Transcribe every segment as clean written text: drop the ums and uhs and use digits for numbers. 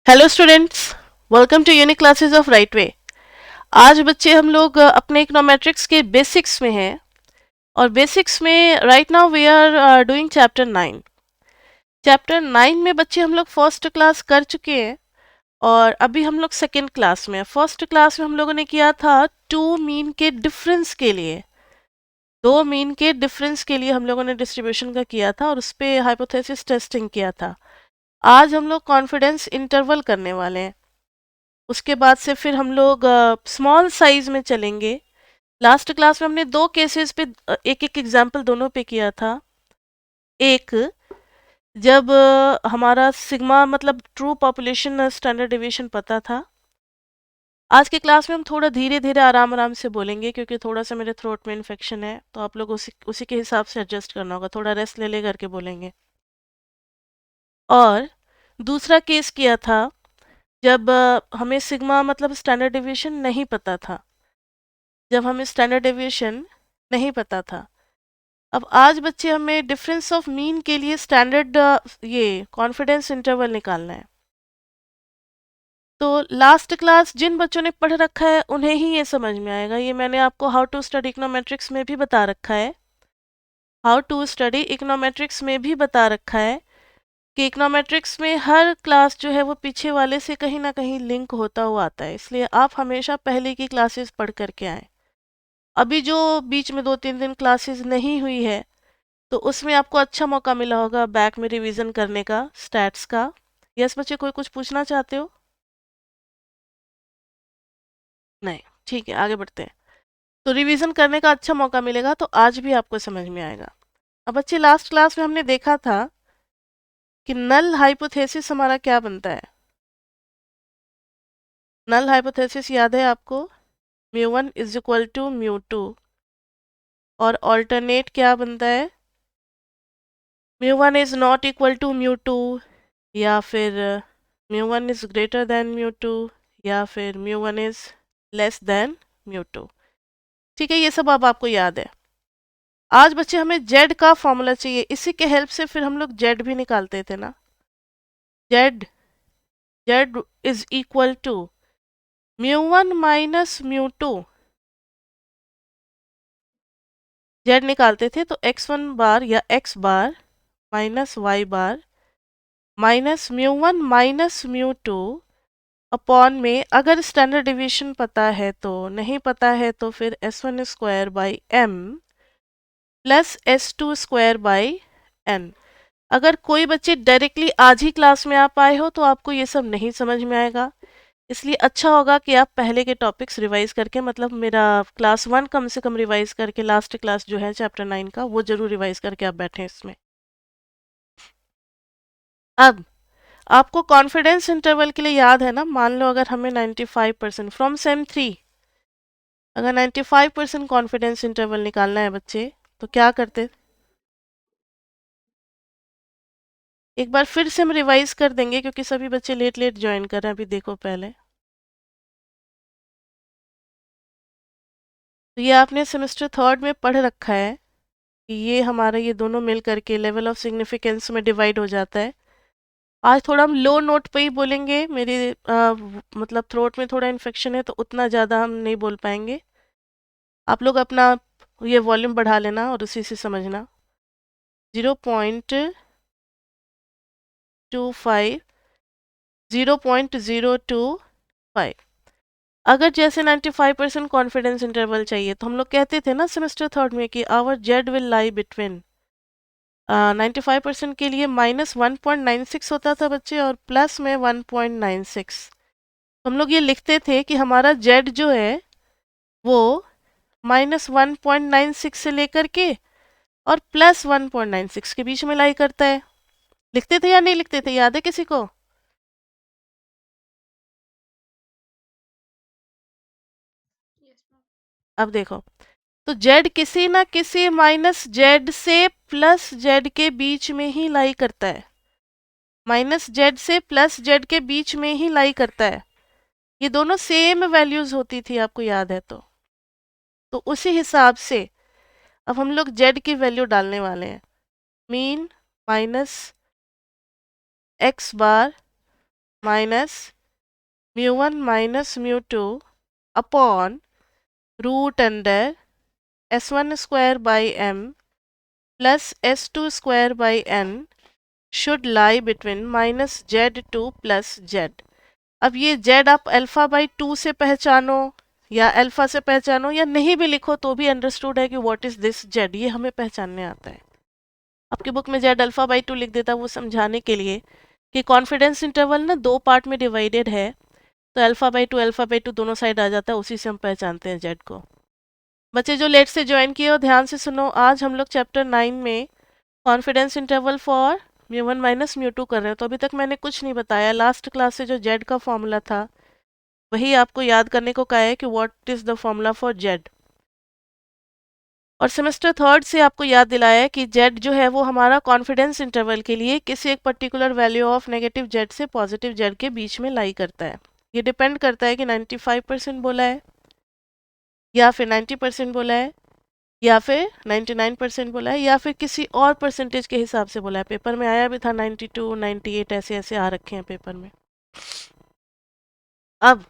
Hello students, welcome to Unique Classes of Right Way. आज बच्चे हम लोग अपने इकोनोमेट्रिक्स के बेसिक्स में हैं और बेसिक्स में right now we are doing chapter 9। Chapter 9 में बच्चे हम लोग फर्स्ट क्लास कर चुके हैं और अभी हम लोग सेकेंड क्लास में हैं। फर्स्ट क्लास में हम लोगों ने किया था टू मीन के डिफरेंस के लिए, दो मीन के डिफरेंस के लिए हम लोगों ने डिस्ट्रीब्यूशन का किया था और उस पर हाइपोथेसिस टेस्टिंग किया था। आज हम लोग कॉन्फिडेंस इंटरवल करने वाले हैं। उसके बाद से फिर हम लोग स्मॉल साइज में चलेंगे। लास्ट क्लास में हमने दो केसेस पे एक एक एग्जांपल दोनों पे किया था। एक, जब हमारा सिग्मा मतलब ट्रू पॉपुलेशन स्टैंडर्ड डेविएशन पता था। आज के क्लास में हम थोड़ा धीरे धीरे आराम आराम से बोलेंगे क्योंकि थोड़ा सा मेरे थ्रोट में इन्फेक्शन है, तो आप लोग उसी उसी के हिसाब से एडजस्ट करना होगा, थोड़ा रेस्ट ले ले करके बोलेंगे। और दूसरा केस किया था जब हमें सिग्मा मतलब स्टैंडर्ड डेविएशन नहीं पता था, जब हमें स्टैंडर्ड डेविएशन नहीं पता था। अब आज बच्चे हमें डिफरेंस ऑफ मीन के लिए स्टैंडर्ड ये कॉन्फिडेंस इंटरवल निकालना है। तो लास्ट क्लास जिन बच्चों ने पढ़ रखा है उन्हें ही ये समझ में आएगा। ये मैंने आपको हाउ टू स्टडी इकोनोमेट्रिक्स में भी बता रखा है, हाउ टू स्टडी इकोनोमेट्रिक्स में भी बता रखा है कि इकोनोमेट्रिक्स में हर क्लास जो है वो पीछे वाले से कहीं ना कहीं लिंक होता हुआ आता है, इसलिए आप हमेशा पहले की क्लासेस पढ़ करके आए। अभी जो बीच में 2-3 दिन क्लासेस नहीं हुई है तो उसमें आपको अच्छा मौका मिला होगा बैक में रिवीजन करने का, स्टैट्स का। यस बच्चे, कोई कुछ पूछना चाहते हो? नहीं, ठीक है, आगे बढ़ते हैं। तो रिवीजन करने का अच्छा मौका मिलेगा तो आज भी आपको समझ में आएगा। अब बच्चे, लास्ट क्लास में हमने देखा था कि नल हाइपोथेसिस हमारा क्या बनता है। नल हाइपोथेसिस याद है आपको? μ1 = μ2। और ऑल्टरनेट क्या बनता है? μ1 ≠ μ2, या फिर μ1 > या फिर μ1 << ठीक है, ये सब अब आपको याद है। आज बच्चे हमें जेड का फॉर्मूला चाहिए, इसी के हेल्प से फिर हम लोग जेड भी निकालते थे ना। Z Z is equal to μ1 - μ2। Z निकालते थे तो x1 बार या x bar minus y bar minus μ1 - μ2 upon में, अगर स्टैंडर्ड डिवीजन पता है तो, नहीं पता है तो फिर s1² प्लस s2² अगर कोई बच्चे डायरेक्टली आज ही क्लास में आप आए हो तो आपको ये सब नहीं समझ में आएगा, इसलिए अच्छा होगा कि आप पहले के टॉपिक्स रिवाइज करके, मतलब मेरा क्लास 1 कम से कम रिवाइज करके, लास्ट क्लास जो है चैप्टर 9 का वो जरूर रिवाइज करके आप बैठें इसमें। अब आपको कॉन्फिडेंस इंटरवल के लिए याद है ना, मान लो अगर हमें 95% फ्रॉम सेम 3, अगर 95% कॉन्फिडेंस इंटरवल निकालना है बच्चे तो क्या करते? एक बार फिर से हम रिवाइज कर देंगे क्योंकि सभी बच्चे लेट लेट ज्वाइन कर रहे हैं। अभी देखो पहले, तो ये आपने सेमेस्टर थर्ड में पढ़ रखा है कि ये हमारा ये दोनों मिल करके लेवल ऑफ सिग्निफिकेंस में डिवाइड हो जाता है। आज थोड़ा हम लो नोट पे ही बोलेंगे, मेरी मतलब थ्रोट में थोड़ा इन्फेक्शन है तो उतना ज़्यादा हम नहीं बोल पाएंगे। आप लोग अपना ये वॉल्यूम बढ़ा लेना और उसी से समझना। 0.25, 0.025। अगर जैसे 95% कॉन्फिडेंस इंटरवल चाहिए तो हम लोग कहते थे ना सेमेस्टर थर्ड में कि our Z will lie between 95% के लिए -1.96 होता था बच्चे और प्लस में 1.96। हम लोग ये लिखते थे कि हमारा जेड जो है वो -1.96 से लेकर के और +1.96 के बीच में लाई करता है। लिखते थे या नहीं लिखते थे, याद है किसी को? अब देखो, तो जेड किसी ना किसी माइनस जेड से प्लस जेड के बीच में ही लाई करता है, माइनस जेड से प्लस जेड के बीच में ही लाई करता है। ये दोनों सेम वैल्यूज होती थी, आपको याद है तो उसी हिसाब से अब हम लोग जेड की वैल्यू डालने वाले हैं। Mean minus X bar minus μ1 minus μ2 upon root under s1 square by m plus s2 square by n should lie between minus z2 plus z। अब ये z आप अल्फा बाई 2 से पहचानो या अल्फा से पहचानो या नहीं भी लिखो तो भी अंडरस्टूड है कि व्हाट इज दिस z, ये हमें पहचानने आता है। आपकी बुक में z अल्फा बाई 2 लिख देता वो समझाने के लिए कि कॉन्फिडेंस इंटरवल ना दो पार्ट में डिवाइडेड है, तो अल्फा बाई टू दोनों साइड आ जाता है, उसी से हम पहचानते हैं z को। बच्चे जो लेट से ज्वाइन किए हो ध्यान से सुनो, आज हम लोग चैप्टर 9 में कॉन्फिडेंस इंटरवल फॉर μ1 माइनस μ2 कर रहे हो। तो अभी तक मैंने कुछ नहीं बताया, लास्ट क्लास से जो z का फॉर्मूला था वही आपको याद करने को कहा है कि what is the formula for z। और सेमेस्टर थर्ड से आपको याद दिलाया है कि z जो है वो हमारा कॉन्फिडेंस इंटरवल के लिए किसी एक particular value of negative z से पॉजिटिव z के बीच में लाई करता है। ये डिपेंड करता है कि 95% बोला है या फिर 90% बोला है या फिर 99% बोला है या फिर किसी और परसेंटेज के हिसाब से बोला है। पेपर में आया भी था 92, 98 ऐसे ऐसे आ रखे हैं पेपर में। अब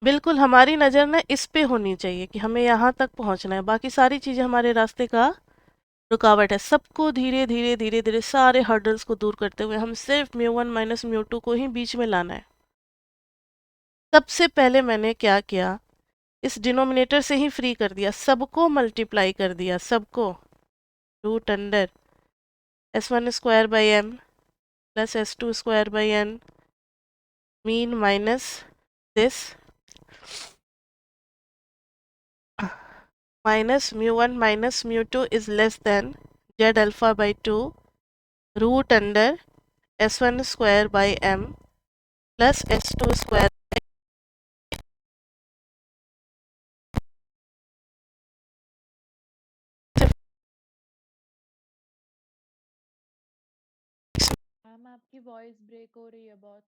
बिल्कुल हमारी नज़र ना इस पे होनी चाहिए कि हमें यहाँ तक पहुँचना है, बाकी सारी चीज़ें हमारे रास्ते का रुकावट है। सबको धीरे धीरे धीरे धीरे सारे हर्डल्स को दूर करते हुए हम सिर्फ μ1 माइनस μ2 को ही बीच में लाना है। सबसे पहले मैंने क्या किया, इस डिनोमिनेटर से ही फ्री कर दिया, सबको मल्टीप्लाई कर दिया, सबको root under s1 square by m plus s2 square by n mean minus this minus μ1 minus μ2 is less than z alpha by 2 root under s1 square by m plus s2 square। Ma'am आपकी voice break हो रही है बहुत।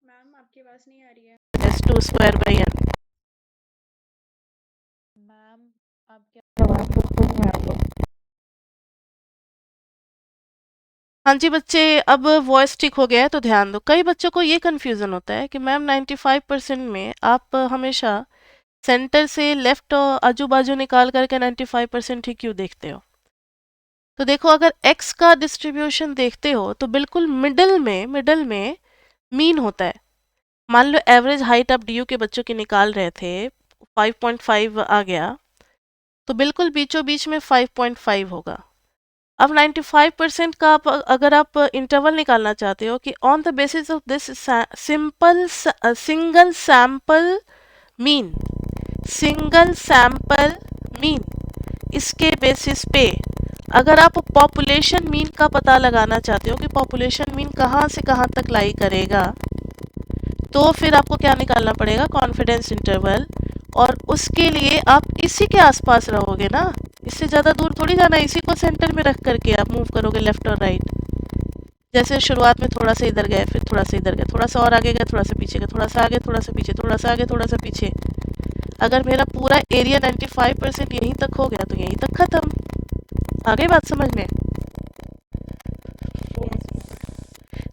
Ma'am आपकी आवाज नहीं आ रही है। s2 square by n। Ma'am आपकी आवाज बिल्कुल नहीं आ रही है। हाँ जी बच्चे, अब वॉइस ठीक हो गया है तो ध्यान दो। कई बच्चों को ये कन्फ्यूज़न होता है कि मैम 95% में आप हमेशा सेंटर से लेफ्ट आजू बाजू निकाल करके 95% ही क्यों देखते हो। तो देखो, अगर x का डिस्ट्रीब्यूशन देखते हो तो बिल्कुल मिडल में मीन होता है। मान लो एवरेज हाइट आप डी के बच्चों की निकाल रहे थे, 5.5 आ गया, तो बिल्कुल बीचों बीच में 5.5 होगा। अब 95% का आप अगर आप इंटरवल निकालना चाहते हो कि on the basis of this simple single sample mean, single sample mean, इसके बेसिस पे अगर आप पॉपुलेशन मीन का पता लगाना चाहते हो कि पॉपुलेशन मीन कहाँ से कहाँ तक लाई करेगा, तो फिर आपको क्या निकालना पड़ेगा, कॉन्फिडेंस इंटरवल। और उसके लिए आप इसी के आसपास रहोगे ना, इससे ज़्यादा दूर थोड़ी जाना है। इसी को सेंटर में रख करके आप मूव करोगे लेफ्ट और राइट। जैसे शुरुआत में थोड़ा सा इधर गए, फिर थोड़ा सा इधर गए, थोड़ा सा और आगे गए, थोड़ा सा पीछे गए, थोड़ा सा आगे, थोड़ा सा पीछे, थोड़ा सा आगे, थोड़ा सा पीछे। अगर मेरा पूरा एरिया 95% यहीं तक हो गया तो यहीं तक खत्म। आ गई बात समझ में।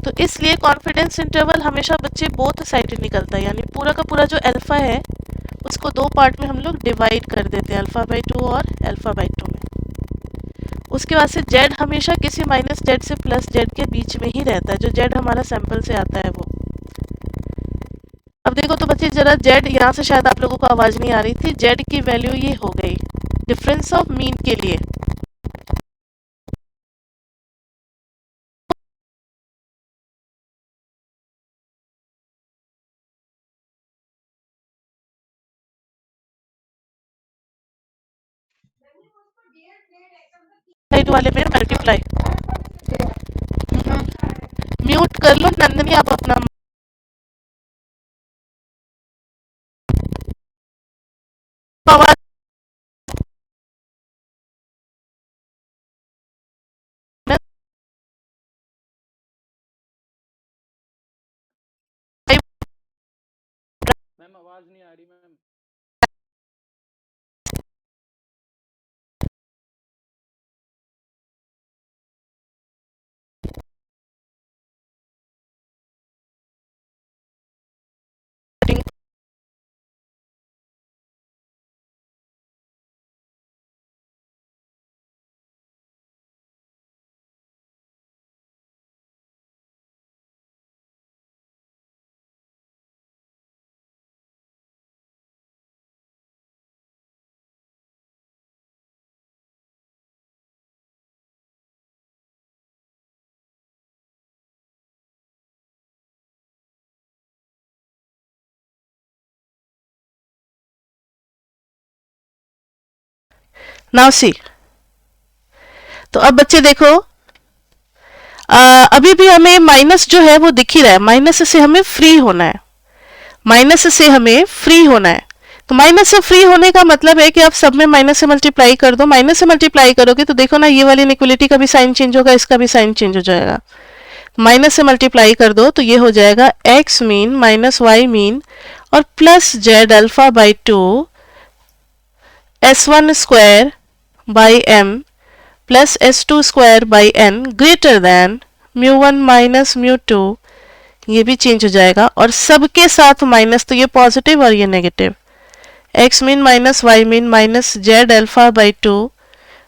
तो इसलिए कॉन्फिडेंस इंटरवल हमेशा बच्चे बोथ साइडेड निकलता है, यानी पूरा का पूरा जो अल्फा है उसको दो पार्ट में हम लोग डिवाइड कर देते हैं, अल्फा बाई 2 और अल्फा बाई 2 में। उसके बाद से जेड हमेशा किसी माइनस जेड से प्लस जेड के बीच में ही रहता है, जो जेड हमारा सैंपल से आता है वो। अब देखो तो बच्चे जरा जेड, यहाँ से शायद आप लोगों को आवाज़ नहीं आ रही थी, जेड की वैल्यू ये हो गई डिफरेंस ऑफ मीन के लिए। साइड वाले में मल्टीप्लाई। म्यूट कर लो नंदनी आप अपना। आवाज मैम आवाज नहीं आ रही मैम। नाउ सी, तो अब बच्चे देखो, अभी भी हमें माइनस जो है वो दिख ही रहा है, माइनस से हमें फ्री होना है, माइनस से हमें फ्री होना है। तो माइनस से फ्री होने का मतलब है कि आप सब में माइनस से मल्टीप्लाई कर दो, माइनस से मल्टीप्लाई करोगे तो देखो ना, ये वाली इनइक्वालिटी का भी साइन चेंज होगा, इसका भी साइन चेंज हो जाएगा। माइनस से मल्टीप्लाई कर दो तो ये हो जाएगा X mean minus Y mean और plus Z alpha by 2 S1 square by m plus S2 square by n greater than μ1 minus μ2, ये भी चेंज हो जाएगा और सबके साथ माइनस, तो ये पॉजिटिव और ये negative, X mean minus Y mean minus Z alpha by 2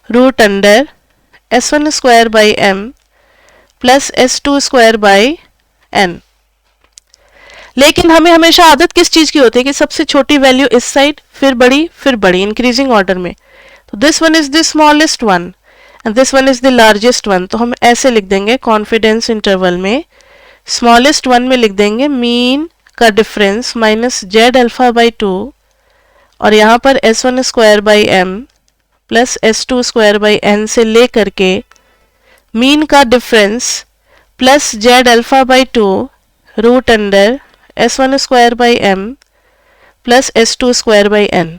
root under S1 square by m plus S2 square by n। लेकिन हमें हमेशा आदत किस चीज की होती है कि सबसे छोटी वैल्यू इस साइड, फिर बड़ी, इंक्रीजिंग ऑर्डर में। तो this one is the smallest one and this one is the largest one, तो हम ऐसे लिख देंगे कॉन्फिडेंस इंटरवल में, स्मॉलेस्ट वन में लिख देंगे मीन का difference minus Z alpha by 2 और यहाँ पर S1 square by m plus S2 square by n से ले करके मीन का difference plus Z alpha by 2 root under S1 square by m plus S2 square by n।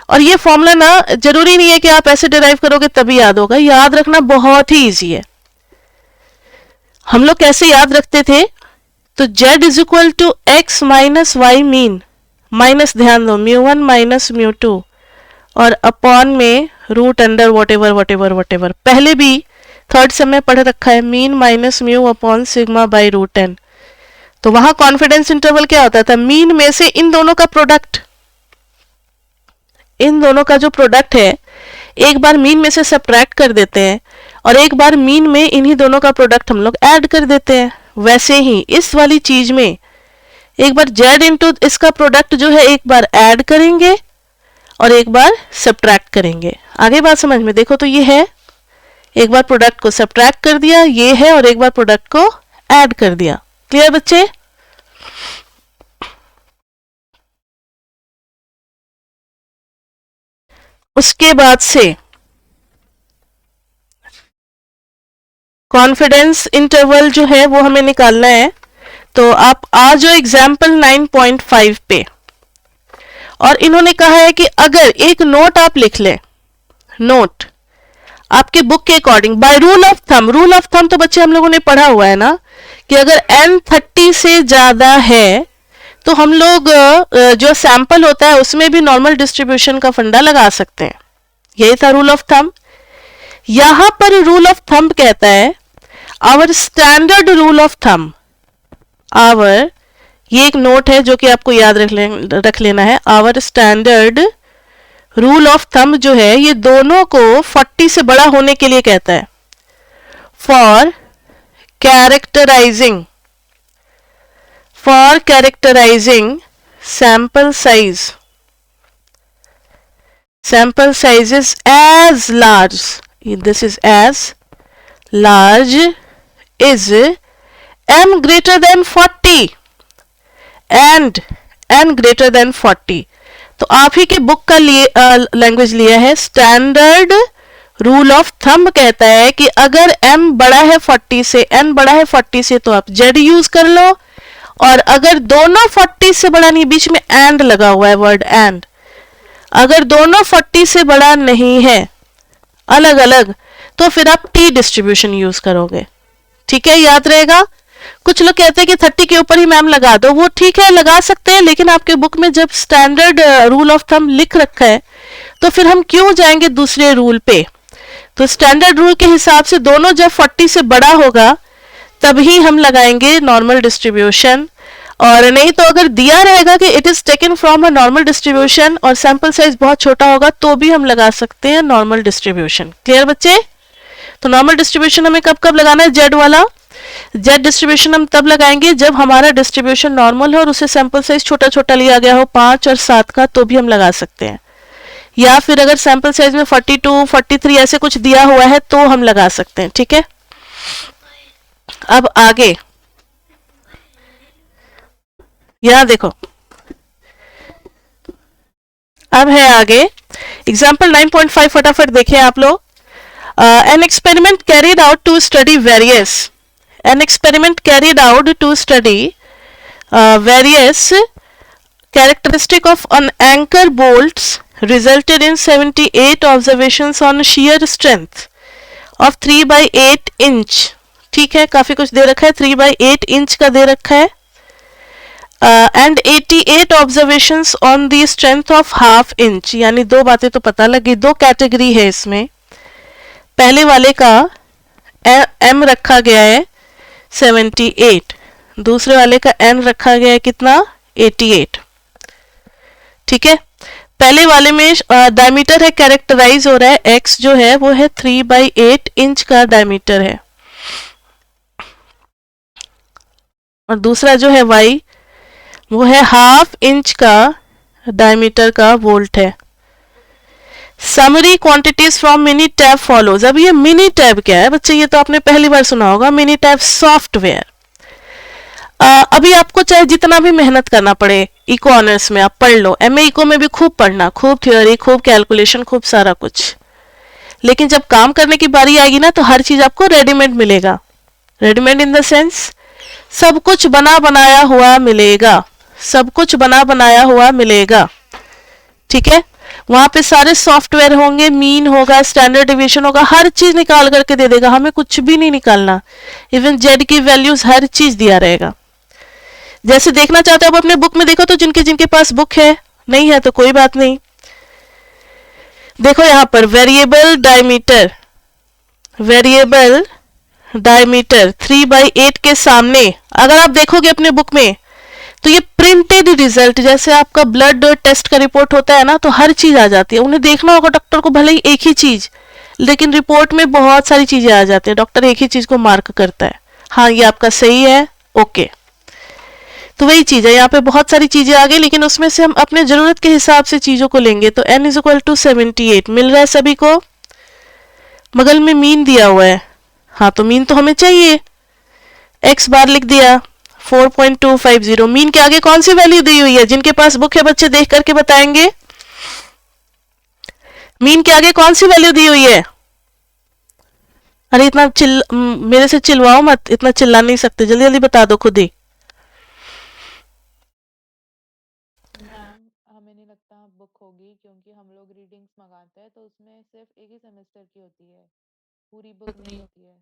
और ये formula ना जरूरी नहीं है कि आप ऐसे डिराइव करोगे तभी याद होगा, याद रखना बहुत ही इजी है। हम लोग कैसे याद रखते थे, तो z is equal to X minus Y mean, minus ध्यान दो μ1 माइनस μ2 और अपॉन में रूट अंडर वॉट एवर, पहले भी थर्ड सेम में पढ़ रखा है, mean minus mu upon sigma by root n। तो वहां कॉन्फिडेंस इंटरवल क्या होता था, मीन में से इन दोनों का प्रोडक्ट, इन दोनों का जो प्रोडक्ट है एक बार मीन में से सब्ट्रैक्ट कर देते हैं और एक बार मीन में इन्हीं दोनों का प्रोडक्ट हम लोग ऐड कर देते हैं। वैसे ही इस वाली चीज में एक बार जेड इंटू इसका प्रोडक्ट जो है एक बार ऐड करेंगे और एक बार सब्ट्रैक्ट करेंगे। आगे बात समझ में, देखो तो ये है, एक बार प्रोडक्ट को सब्ट्रैक्ट कर दिया, ये है, और एक बार प्रोडक्ट को ऐड कर दिया। क्लियर बच्चे? उसके बाद से कॉन्फिडेंस इंटरवल जो है वो हमें निकालना है। तो आप आ जाओ एग्जाम्पल 9.5 पे, और इन्होंने कहा है कि अगर एक नोट आप लिख लें, नोट आपके बुक के according by rule of thumb, rule of thumb तो बच्चे हम लोगों ने पढ़ा हुआ है ना कि अगर n 30 से ज्यादा है तो हम लोग जो सैंपल होता है उसमें भी नॉर्मल डिस्ट्रीब्यूशन का फंडा लगा सकते हैं। यही था रूल ऑफ थंब। यहां पर रूल ऑफ थंब कहता है our standard rule of thumb, our, ये एक नोट है जो कि आपको याद रख लेना है, our standard rule of thumb जो है ये दोनों को 40 से बड़ा होने के लिए कहता है। For characterising sample size is as large, this is as large is m greater than 40 and n greater than 40। तो आप ही के बुक का लैंग्वेज लिया है। स्टैंडर्ड रूल ऑफ थंब कहता है कि अगर m बड़ा है 40 से, n बड़ा है 40 से, तो आप z यूज कर लो, और अगर दोनों 40 से बड़ा नहीं, बीच में एंड लगा हुआ है वर्ड एंड, अगर दोनों 40 से बड़ा नहीं है अलग अलग, तो फिर आप टी डिस्ट्रीब्यूशन यूज करोगे। ठीक है, याद रहेगा। कुछ लोग कहते हैं कि 30 के ऊपर ही मैम लगा दो, वो ठीक है लगा सकते हैं, लेकिन आपके बुक में जब स्टैंडर्ड रूल ऑफ थंब लिख रखा है तो फिर हम क्यों जाएंगे दूसरे रूल पे। तो स्टैंडर्ड रूल के हिसाब से दोनों जब 40 से बड़ा होगा तभी हम लगाएंगे नॉर्मल डिस्ट्रीब्यूशन, और नहीं तो अगर दिया रहेगा कि it is taken from a normal distribution और सैंपल साइज बहुत छोटा होगा तो भी हम लगा सकते हैं नॉर्मल डिस्ट्रीब्यूशन। क्लियर बच्चे? तो नॉर्मल डिस्ट्रीब्यूशन हमें कब कब लगाना है, जेड वाला, जेड डिस्ट्रीब्यूशन हम तब लगाएंगे जब हमारा डिस्ट्रीब्यूशन नॉर्मल हो और उसे सैंपल साइज छोटा छोटा लिया गया हो 5 और 7 का, तो भी हम लगा सकते हैं। या फिर अगर सैंपल साइज में 42, 43 ऐसे कुछ दिया हुआ है तो हम लगा सकते हैं। ठीक है, अब आगे यहां देखो, अब है आगे एग्जाम्पल 9.5, फटाफट देखिए आप लोग. An experiment carried out to study various various characteristic of an anchor bolts resulted in 78 observations on shear strength of 3/8 inch. ठीक है, काफी कुछ दे रखा है. 3/8 इंच का दे रखा है. And 88 observations on the strength of half inch. यानी दो बातें तो पता लगी. दो कैटेगरी है इसमें. पहले वाले का एम रखा गया है 78, दूसरे वाले का एन रखा गया है कितना 88. ठीक है, पहले वाले में डायमीटर है कैरेक्टराइज हो रहा है. एक्स जो है वो है 3/8 इंच का डायमीटर है, और दूसरा जो है वाई वो है हाफ इंच का डायमीटर का वोल्ट है. Summary quantities from mini tab follows. अब ये मिनी टैब क्या है बच्चे, ये तो आपने पहली बार सुना होगा. Mini tab software. अभी आपको चाहे जितना भी मेहनत करना पड़े इको ऑनर्स में, आप पढ़ लो. एमए इको में भी खूब पढ़ना, खूब थ्योरी, खूब कैलकुलेशन, खूब सारा कुछ. लेकिन जब काम करने की बारी आएगी ना तो हर चीज आपको रेडीमेड मिलेगा. रेडीमेड इन द सेंस सब कुछ बना बनाया हुआ मिलेगा. सब कुछ बना बनाया हुआ मिलेगा. ठीक है, वहां पे सारे सॉफ्टवेयर होंगे, मीन होगा, स्टैंडर्ड डिवीजन होगा, हर चीज निकाल करके दे देगा. हमें कुछ भी नहीं निकालना. इवन जेड की वैल्यूज हर चीज दिया रहेगा. जैसे देखना चाहते हो आप अपने बुक में देखो, तो जिनके जिनके पास बुक है, नहीं है तो कोई बात नहीं. देखो यहां पर वेरिएबल डायमीटर 3/8 के सामने अगर आप देखोगे अपने बुक में तो ये प्रिंटेड रिजल्ट, जैसे आपका ब्लड टेस्ट का रिपोर्ट होता है ना, तो हर चीज आ जाती है. उन्हें देखना होगा डॉक्टर को भले ही एक ही चीज, लेकिन रिपोर्ट में बहुत सारी चीजें आ जाती है. डॉक्टर एक ही चीज को मार्क करता है, हाँ ये आपका सही है, ओके. तो वही चीज है, यहाँ पे बहुत सारी चीजें आ गई, लेकिन उसमें से हम अपने जरूरत के हिसाब से चीजों को लेंगे. तो n = 78 मिल रहा है सभी को. बगल में मीन दिया हुआ है, हाँ तो मीन तो हमें चाहिए. x बार लिख दिया 4.250. मीन के आगे कौन सी वैल्यू दी हुई है? जिनके पास बुक है बच्चे देख करके बताएंगे. मीन के आगे कौन सी वैल्यू दी हुई है? अरे इतना मेरे से चिल्लाओ मत, इतना चिल्ला नहीं सकते, जल्दी जल्दी बता दो खुद ही. हमें नहीं लगता बुक होगी, क्योंकि हम लोग रीडिंग्स मंगाते हैं तो उसमें सिर्फ एक ही सेमेस्टर की होती है, पूरी बुक नहीं होती है.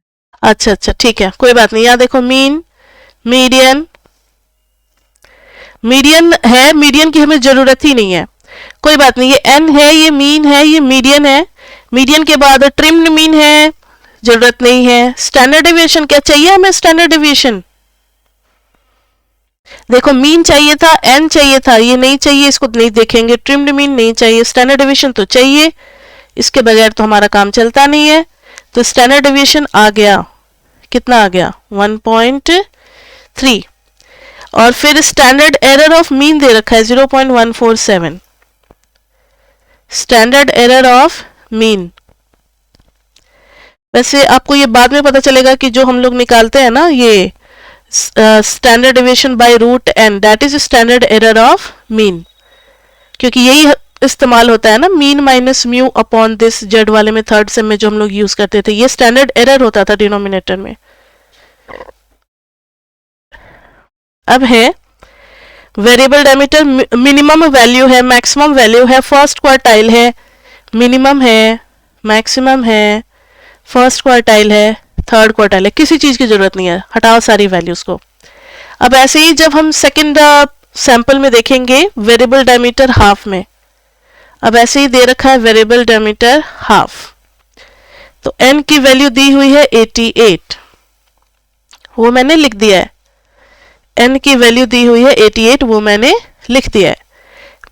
अच्छा अच्छा ठीक है, कोई बात नहीं. यहाँ देखो मीन, मीडियन है. मीडियन की हमें जरूरत ही नहीं है, कोई बात नहीं. ये एन है, ये मीन है, ये मीडियन है. मीडियन के बाद ट्रिम्ड मीन है, जरूरत नहीं है. स्टैंडर्ड डेविएशन क्या चाहिए हमें? स्टैंडर्ड डेविएशन देखो, मीन चाहिए था, एन चाहिए था, ये नहीं चाहिए, इसको नहीं देखेंगे. ट्रिम्ड मीन नहीं चाहिए, स्टैंडर्ड डेविएशन तो चाहिए, इसके बगैर तो हमारा काम चलता नहीं है. तो स्टैंडर्ड डेविएशन आ गया, कितना आ गया 1.3. और फिर standard error of mean they रखा है 0.147. Standard error of mean. वैसे आपको ये बाद में पता चलेगा कि जो हम लोग निकालते हैं ना, ये standard deviation by root n, that is standard error of mean. क्योंकि यही इस्तेमाल होता है ना, mean minus mu upon this. Z वाले में थर्ड सेम में जो हम लोग यूज करते थे, ये स्टैंडर्ड एरर होता था डिनोमिनेटर में. अब है वेरिएबल डायमीटर. मिनिमम वैल्यू है, मैक्सिमम वैल्यू है, फर्स्ट क्वार्टाइल है, मिनिमम है, मैक्सिमम है, फर्स्ट क्वार्टाइल है, थर्ड क्वार्टाइल है. किसी चीज की जरूरत नहीं है, हटाओ सारी वैल्यूज को. अब ऐसे ही जब हम सेकंड सैंपल में देखेंगे वेरिएबल डायमीटर हाफ में, अब ऐसे ही दे रखा है वेरिएबल डायमीटर हाफ. तो n की वैल्यू दी हुई है 88, वो मैंने लिख दिया है. n की वैल्यू दी हुई है 88, वो मैंने लिख दिया है.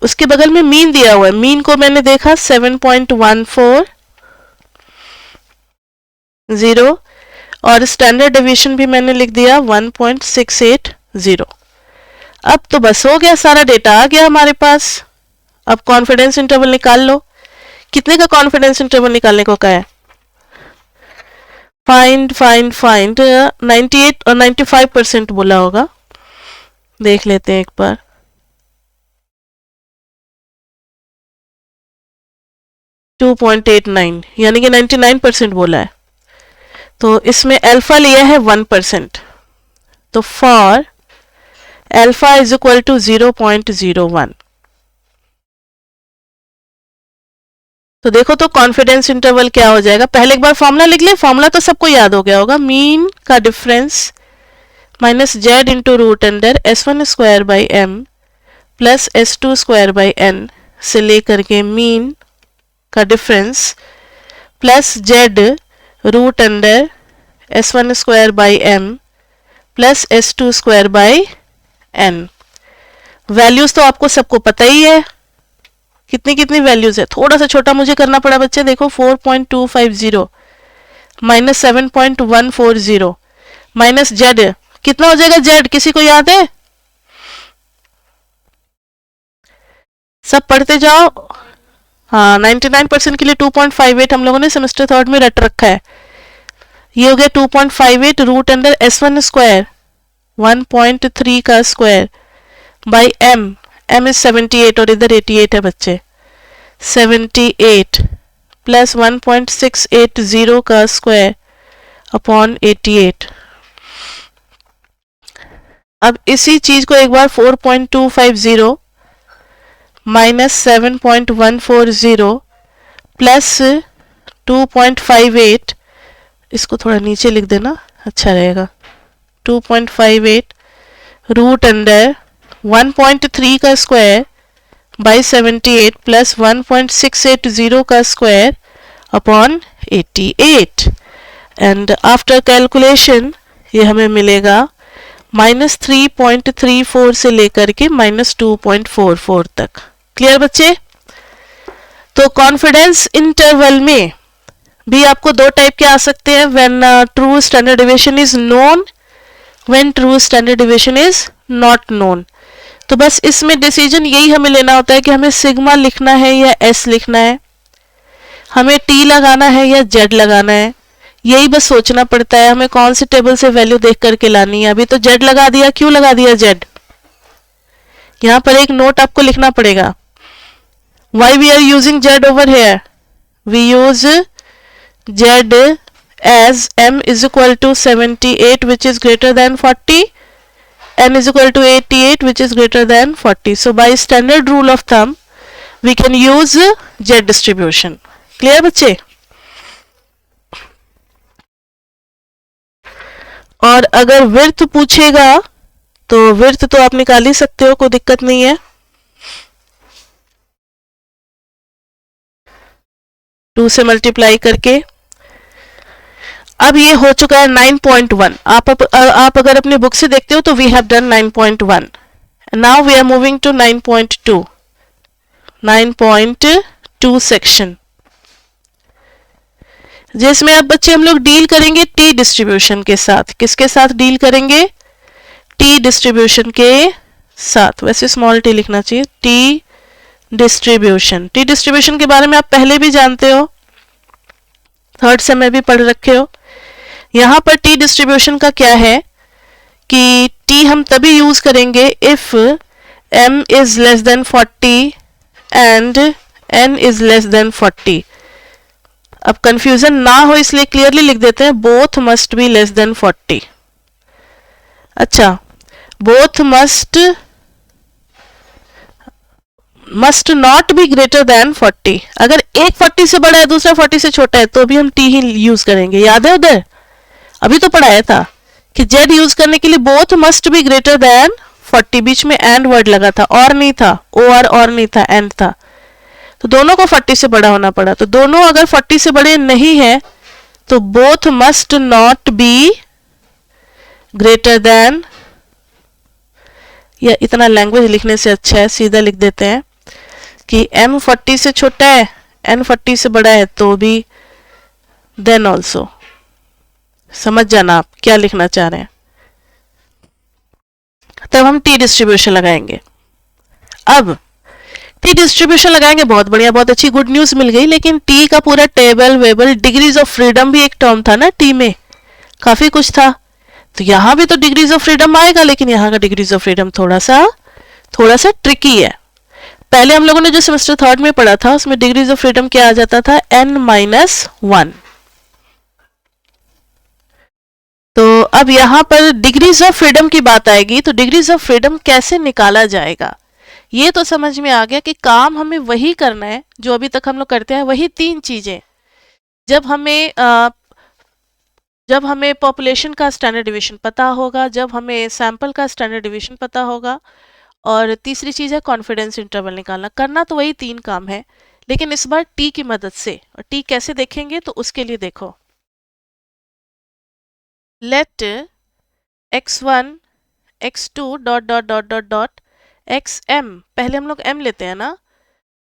उसके बगल में मीन दिया हुआ है. मीन को मैंने देखा 7.140, और स्टैंडर्ड डेविएशन भी मैंने लिख दिया 1.680. अब तो बस हो गया, सारा डेटा आ गया हमारे पास. अब कॉन्फिडेंस इंटरवल निकाल लो. कितने का कॉन्फिडेंस इंटरवल निकालने को कहा है? फाइंड 98 और 95% बोला होगा. देख लेते हैं एक बार. 2.89 यानी कि 99% बोला है, तो इसमें अल्फा लिया है 1%, तो for alpha is equal to 0.01। तो देखो तो कॉन्फिडेंस इंटरवल क्या हो जाएगा। पहले एक बार फॉर्मूला लिख ले, फॉर्मूला तो सबको याद हो गया होगा, मीन का difference minus Z into root under S1 square by m plus S2 square by n से लेकर के मीन का difference plus Z root under S1 square by m plus S2 square by n। Values तो आपको सबको पता ही है, कितनी कितनी वैल्यूज है। थोड़ा सा छोटा मुझे करना पड़ा बच्चे, देखो 4.250 माइनस 7.140 माइनस जेड कितना हो जाएगा, जेड किसी को याद है? सब पढ़ते जाओ। हाँ 99% के लिए 2.58 हम लोगों ने सेमेस्टर थर्ड में रट रखा है। ये हो गया 2.58 रूट अंडर S1 स्क्वायर 1.3 का स्क्वायर बाई m इज 78 और इधर 88 है बच्चे, 78 प्लस 1.680 का स्क्वायर अपॉन 88। अब इसी चीज को एक बार 4.250 माइनस 7.140 प्लस 2.58, इसको थोड़ा नीचे लिख देना अच्छा रहेगा, 2.58 रूट अंडर 1.3 का स्क्वायर बाई 78 प्लस 1.680 का square upon 88, and after calculation ये हमें मिलेगा माइनस 3.34 से लेकर के माइनस 2.44 तक। क्लियर बच्चे? तो कॉन्फिडेंस इंटरवल में भी आपको दो टाइप के आ सकते हैं, when true standard deviation is known, when true standard deviation is not known. तो बस इसमें डिसीजन यही हमें लेना होता है कि हमें सिग्मा लिखना है या एस लिखना है, हमें टी लगाना है या जेड लगाना है, यही बस सोचना पड़ता है हमें कौन से टेबल से वैल्यू देख करके लानी है। अभी तो जेड लगा दिया, क्यों लगा दिया जेड? यहां पर एक नोट आपको लिखना पड़ेगा, why we are using Z over here, we use Z as m is equal to 78 which is greater than 40, n is equal to 88 which is greater than 40. So by standard rule of thumb we can use z distribution. Clear बच्चे? और अगर width पूछेगा तो width तो आप निकाल ही सकते हो, कोई दिक्कत नहीं है, 2 से मल्टीप्लाई करके। अब ये हो चुका है 9.1। आप अगर अपनी बुक से देखते हो तो we have done 9.1, now we are moving to 9.2, 9.2 section, जिसमें अब बच्चे हम लोग डील करेंगे टी डिस्ट्रीब्यूशन के साथ। किसके साथ डील करेंगे? टी डिस्ट्रीब्यूशन के साथ। वैसे स्मॉल टी लिखना चाहिए, टी डिस्ट्रीब्यूशन। टी डिस्ट्रीब्यूशन के बारे में आप पहले भी जानते हो, थर्ड से में भी पढ़ रखे हो। यहां पर टी डिस्ट्रीब्यूशन का क्या है कि टी हम तभी यूज करेंगे if m is less then 40 and n is less then 40। अब कंफ्यूजन ना हो इसलिए क्लियरली लिख देते हैं, both must be less then 40। अच्छा, both must not be greater than 40। अगर एक 40 से बड़ा है दूसरा 40 से छोटा है तो भी हम टी ही यूज करेंगे। याद है उधर अभी तो पढ़ाया था कि जेड यूज करने के लिए both must be greater than 40, बीच में एंड वर्ड लगा था, और नहीं था, और नहीं था, एंड था, तो दोनों को 40 से बड़ा होना पड़ा। तो दोनों अगर 40 से बड़े नहीं है तो both must not be greater than, या इतना लैंग्वेज लिखने से अच्छा है सीधा लिख देते हैं कि m 40 से छोटा है, n 40 से बड़ा है तो भी देन ऑल्सो। समझ जाना आप क्या लिखना चाह रहे हैं। तब हम टी डिस्ट्रीब्यूशन लगाएंगे। अब टी डिस्ट्रीब्यूशन लगाएंगे, बहुत बढ़िया, बहुत अच्छी गुड न्यूज मिल गई। लेकिन टी का पूरा table Webel, degrees of freedom भी एक टर्म था ना टी में, काफी कुछ था। तो यहां भी तो डिग्रीज ऑफ फ्रीडम आएगा, लेकिन यहां का डिग्रीज ऑफ फ्रीडम थोड़ा सा ट्रिकी है। पहले हम लोगों ने जो सेमेस्टर थर्ड में पढ़ा था उसमें डिग्रीज ऑफ फ्रीडम क्या आ जाता था, n-1। तो अब यहाँ पर डिग्रीज ऑफ फ्रीडम की बात आएगी, तो डिग्रीज ऑफ फ्रीडम कैसे निकाला जाएगा ये तो समझ में आ गया कि काम हमें वही करना है जो अभी तक हम लोग करते हैं, वही 3 चीजें। जब हमें पॉपुलेशन का स्टैंडर्ड डिवीजन पता होगा, जब हमें सैंपल का स्टैंडर्ड डिवीजन पता होगा, और तीसरी चीज है कॉन्फिडेंस इंटरवल निकालना। करना तो वही 3 काम है, लेकिन इस बार टी की मदद से। और टी कैसे देखेंगे तो उसके लिए देखो, let x1 x2 dot dot dot dot dot xm, पहले हम लोग m लेते हैं ना,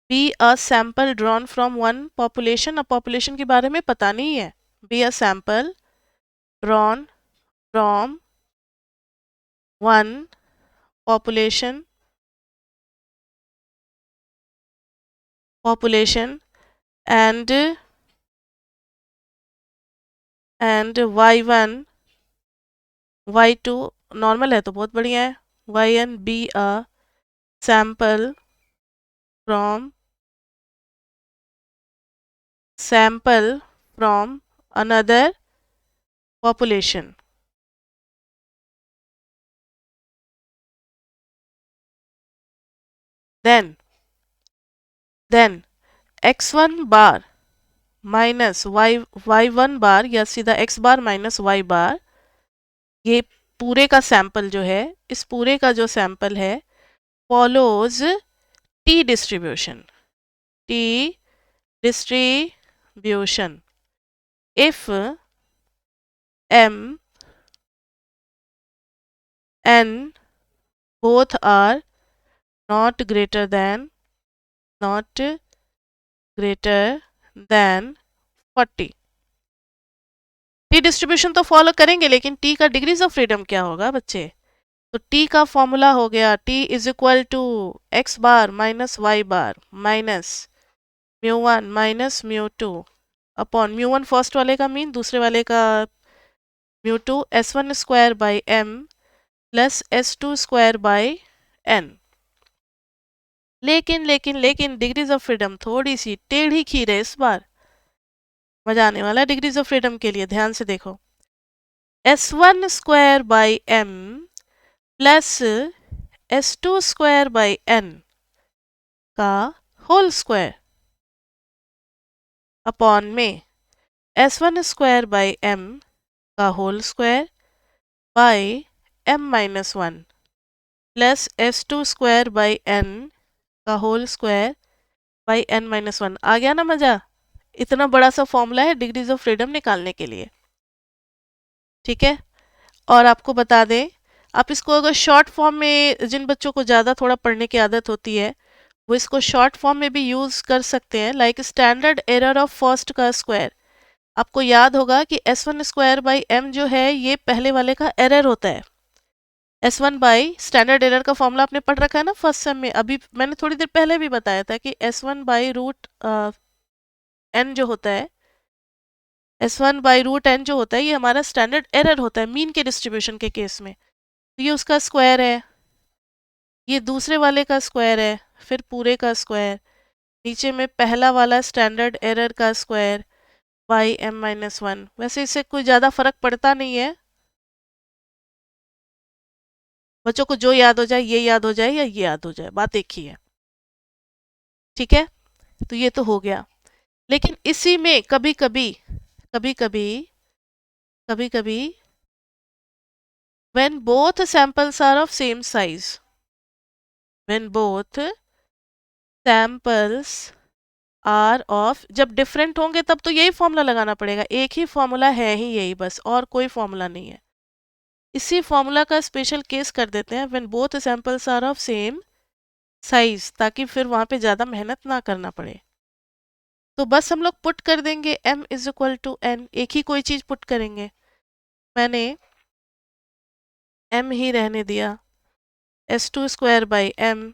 be a sample drawn from one population. अब पॉपुलेशन के बारे में पता नहीं है, be a sample drawn from one population and y1 y2 normal है तो बहुत बढ़िया है, yn be a sample from another population. then x1 bar minus y1 बार या सीधा x बार माइनस y बार, ये पूरे का सैंपल जो है, इस पूरे का जो सैंपल है follows T distribution. If m n both are not greater than 40। T distribution तो फॉलो करेंगे, लेकिन टी का डिग्रीज ऑफ फ्रीडम क्या होगा बच्चे? तो टी का फॉर्मूला हो गया T is equal to X bar minus Y bar minus μ1 minus μ2 upon μ1 first वाले का मीन, दूसरे वाले का μ2 s1 square by m plus s2 square by n। लेकिन डिग्रीज ऑफ फ्रीडम थोड़ी सी टेढ़ी खीर है इस बार, मजा आने वाला है डिग्रीज ऑफ फ्रीडम के लिए। ध्यान से देखो, s1 square by m plus s2 square by n का होल स्क्वायर अपॉन में s1 स्क्वायर बाई m का whole square by m minus 1 प्लस s2 स्क्वायर बाई n का whole square by n minus 1। आ गया ना मजा? इतना बड़ा सा फॉर्मूला है डिग्रीज ऑफ फ्रीडम निकालने के लिए, ठीक है। और आपको बता दें, आप इसको अगर शॉर्ट फॉर्म में, जिन बच्चों को ज़्यादा थोड़ा पढ़ने की आदत होती है वो इसको शॉर्ट फॉर्म में भी यूज़ कर सकते हैं, like standard error of first का स्क्वायर। आपको याद होगा कि s1 स्क्वायर बाई m जो है ये पहले वाले का एरर होता है। s1 बाई स्टैंडर्ड एरर का फॉर्मूला आपने पढ़ रखा है ना फर्स्ट सेम में, अभी मैंने थोड़ी देर पहले भी बताया था कि s1 बाई रूट n जो होता है, s1 बाई रूट n जो होता है ये हमारा स्टैंडर्ड एरर होता है मीन के डिस्ट्रीब्यूशन के केस में। तो ये उसका स्क्वायर है, ये दूसरे वाले का स्क्वायर है, फिर पूरे का स्क्वायर, नीचे में पहला वाला स्टैंडर्ड एरर का स्क्वायर बाई m माइनस 1। वैसे इससे कोई ज़्यादा फर्क पड़ता नहीं है, बच्चों को जो याद हो जाए, ये याद हो जाए या ये याद हो जाए, बात एक ही है, ठीक है। तो ये तो हो गया, लेकिन इसी में कभी कभी when both samples are of same size, जब डिफरेंट होंगे तब तो यही फॉर्मूला लगाना पड़ेगा, एक ही फॉर्मूला है ही यही बस, और कोई फॉर्मूला नहीं है। इसी फॉर्मूला का स्पेशल केस कर देते हैं when both samples are of same size, ताकि फिर वहां पे ज़्यादा मेहनत ना करना पड़े। तो बस हम लोग पुट कर देंगे m is equal to n, एक ही कोई चीज़ पुट करेंगे। मैंने m ही रहने दिया, s2 स्क्वायर बाई m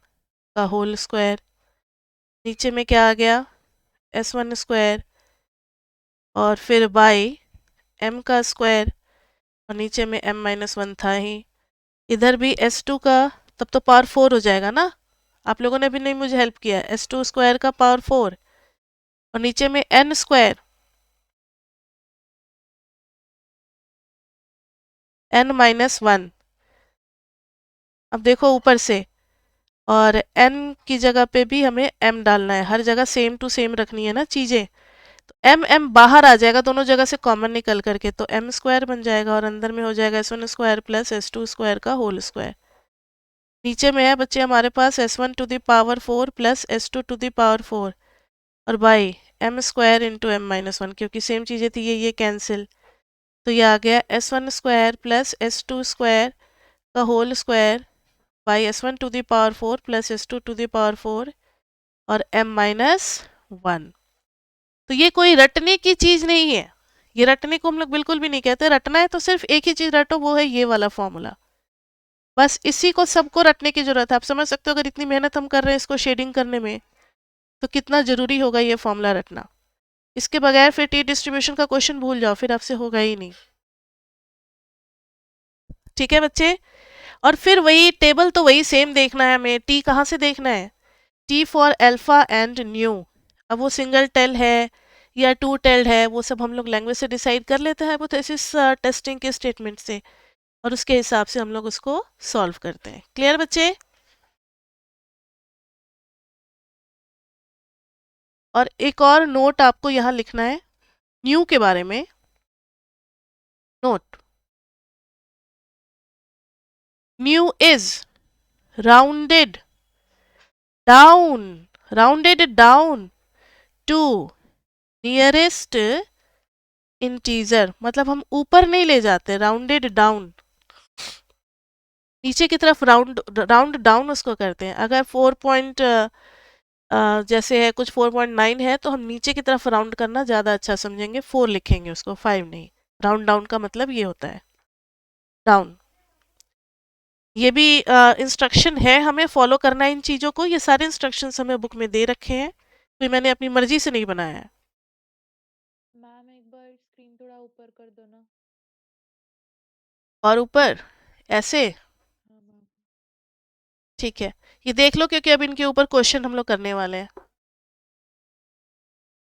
का होल स्क्वायर, नीचे में क्या आ गया s1 स्क्वायर और फिर बाई m का स्क्वायर, और नीचे में m माइनस 1 था ही, इधर भी s2 का, तब तो पावर 4 हो जाएगा ना, आप लोगों ने भी नहीं मुझे हेल्प किया। s2 स्क्वायर का पावर 4 और नीचे में n स्क्वायर n माइनस 1। अब देखो ऊपर से, और n की जगह पे भी हमें m डालना है, हर जगह सेम टू सेम रखनी है ना चीजें। तो m बाहर आ जाएगा दोनों जगह से कॉमन निकल करके, तो m स्क्वायर बन जाएगा और अंदर में हो जाएगा s1 square plus s2 square का होल स्क्वायर। नीचे में है बच्चे हमारे पास s1 to the power 4 plus s2 to the power 4 और by m square into m minus 1, क्योंकि सेम चीज़ें थी ये कैंसिल, तो ये आ गया s1 square plus s2 square का whole square by s1 to the power 4 plus s2 to the power 4 और m माइनस 1। तो ये कोई रटने की चीज़ नहीं है, ये रटने को हम लोग बिल्कुल भी नहीं कहते। रटना है तो सिर्फ एक ही चीज़ रटो, वो है ये वाला फॉर्मूला। बस इसी को सबको रटने की जरूरत है। आप समझ सकते हो अगर इतनी मेहनत हम कर रहे हैं इसको शेडिंग करने में, तो कितना जरूरी होगा ये फॉर्मूला रटना। इसके बगैर फिर टी डिस्ट्रीब्यूशन का क्वेश्चन भूल जाओ, फिर आपसे होगा ही नहीं। ठीक है बच्चे, और फिर वही टेबल तो वही सेम देखना है हमें। टी कहाँ से देखना है? T for alpha and new. अब वो सिंगल टेल है या टू टेल्ड है, वो सब हम लोग लैंग्वेज से डिसाइड कर लेते हैं हाइपोथेसिस टेस्टिंग के स्टेटमेंट से, और उसके हिसाब से हम लोग उसको सॉल्व करते हैं। क्लियर बच्चे? और एक और नोट आपको यहाँ लिखना है न्यू के बारे में। Note, nu is rounded down to nearest integer, मतलब हम ऊपर नहीं ले जाते, राउंडेड डाउन, नीचे की तरफ राउंड डाउन उसको करते हैं। अगर 4 पॉइंट जैसे है कुछ 4.9 है तो हम नीचे की तरफ राउंड करना ज़्यादा अच्छा समझेंगे, 4 लिखेंगे उसको, 5 नहीं। राउंड डाउन का मतलब ये होता है, डाउन। ये भी इंस्ट्रक्शन है, हमें फॉलो करना है इन चीज़ों को। ये सारे इंस्ट्रक्शंस हमें बुक में दे रखे हैं, कोई मैंने अपनी मर्जी से नहीं बनाया है। मैम एक बार स्क्रीन थोड़ा ऊपर कर दो ना। और ऊपर ऐसे, हाँ मैम। ठीक है, ये देख लो क्योंकि अब इनके ऊपर क्वेश्चन हम लोग करने वाले हैं।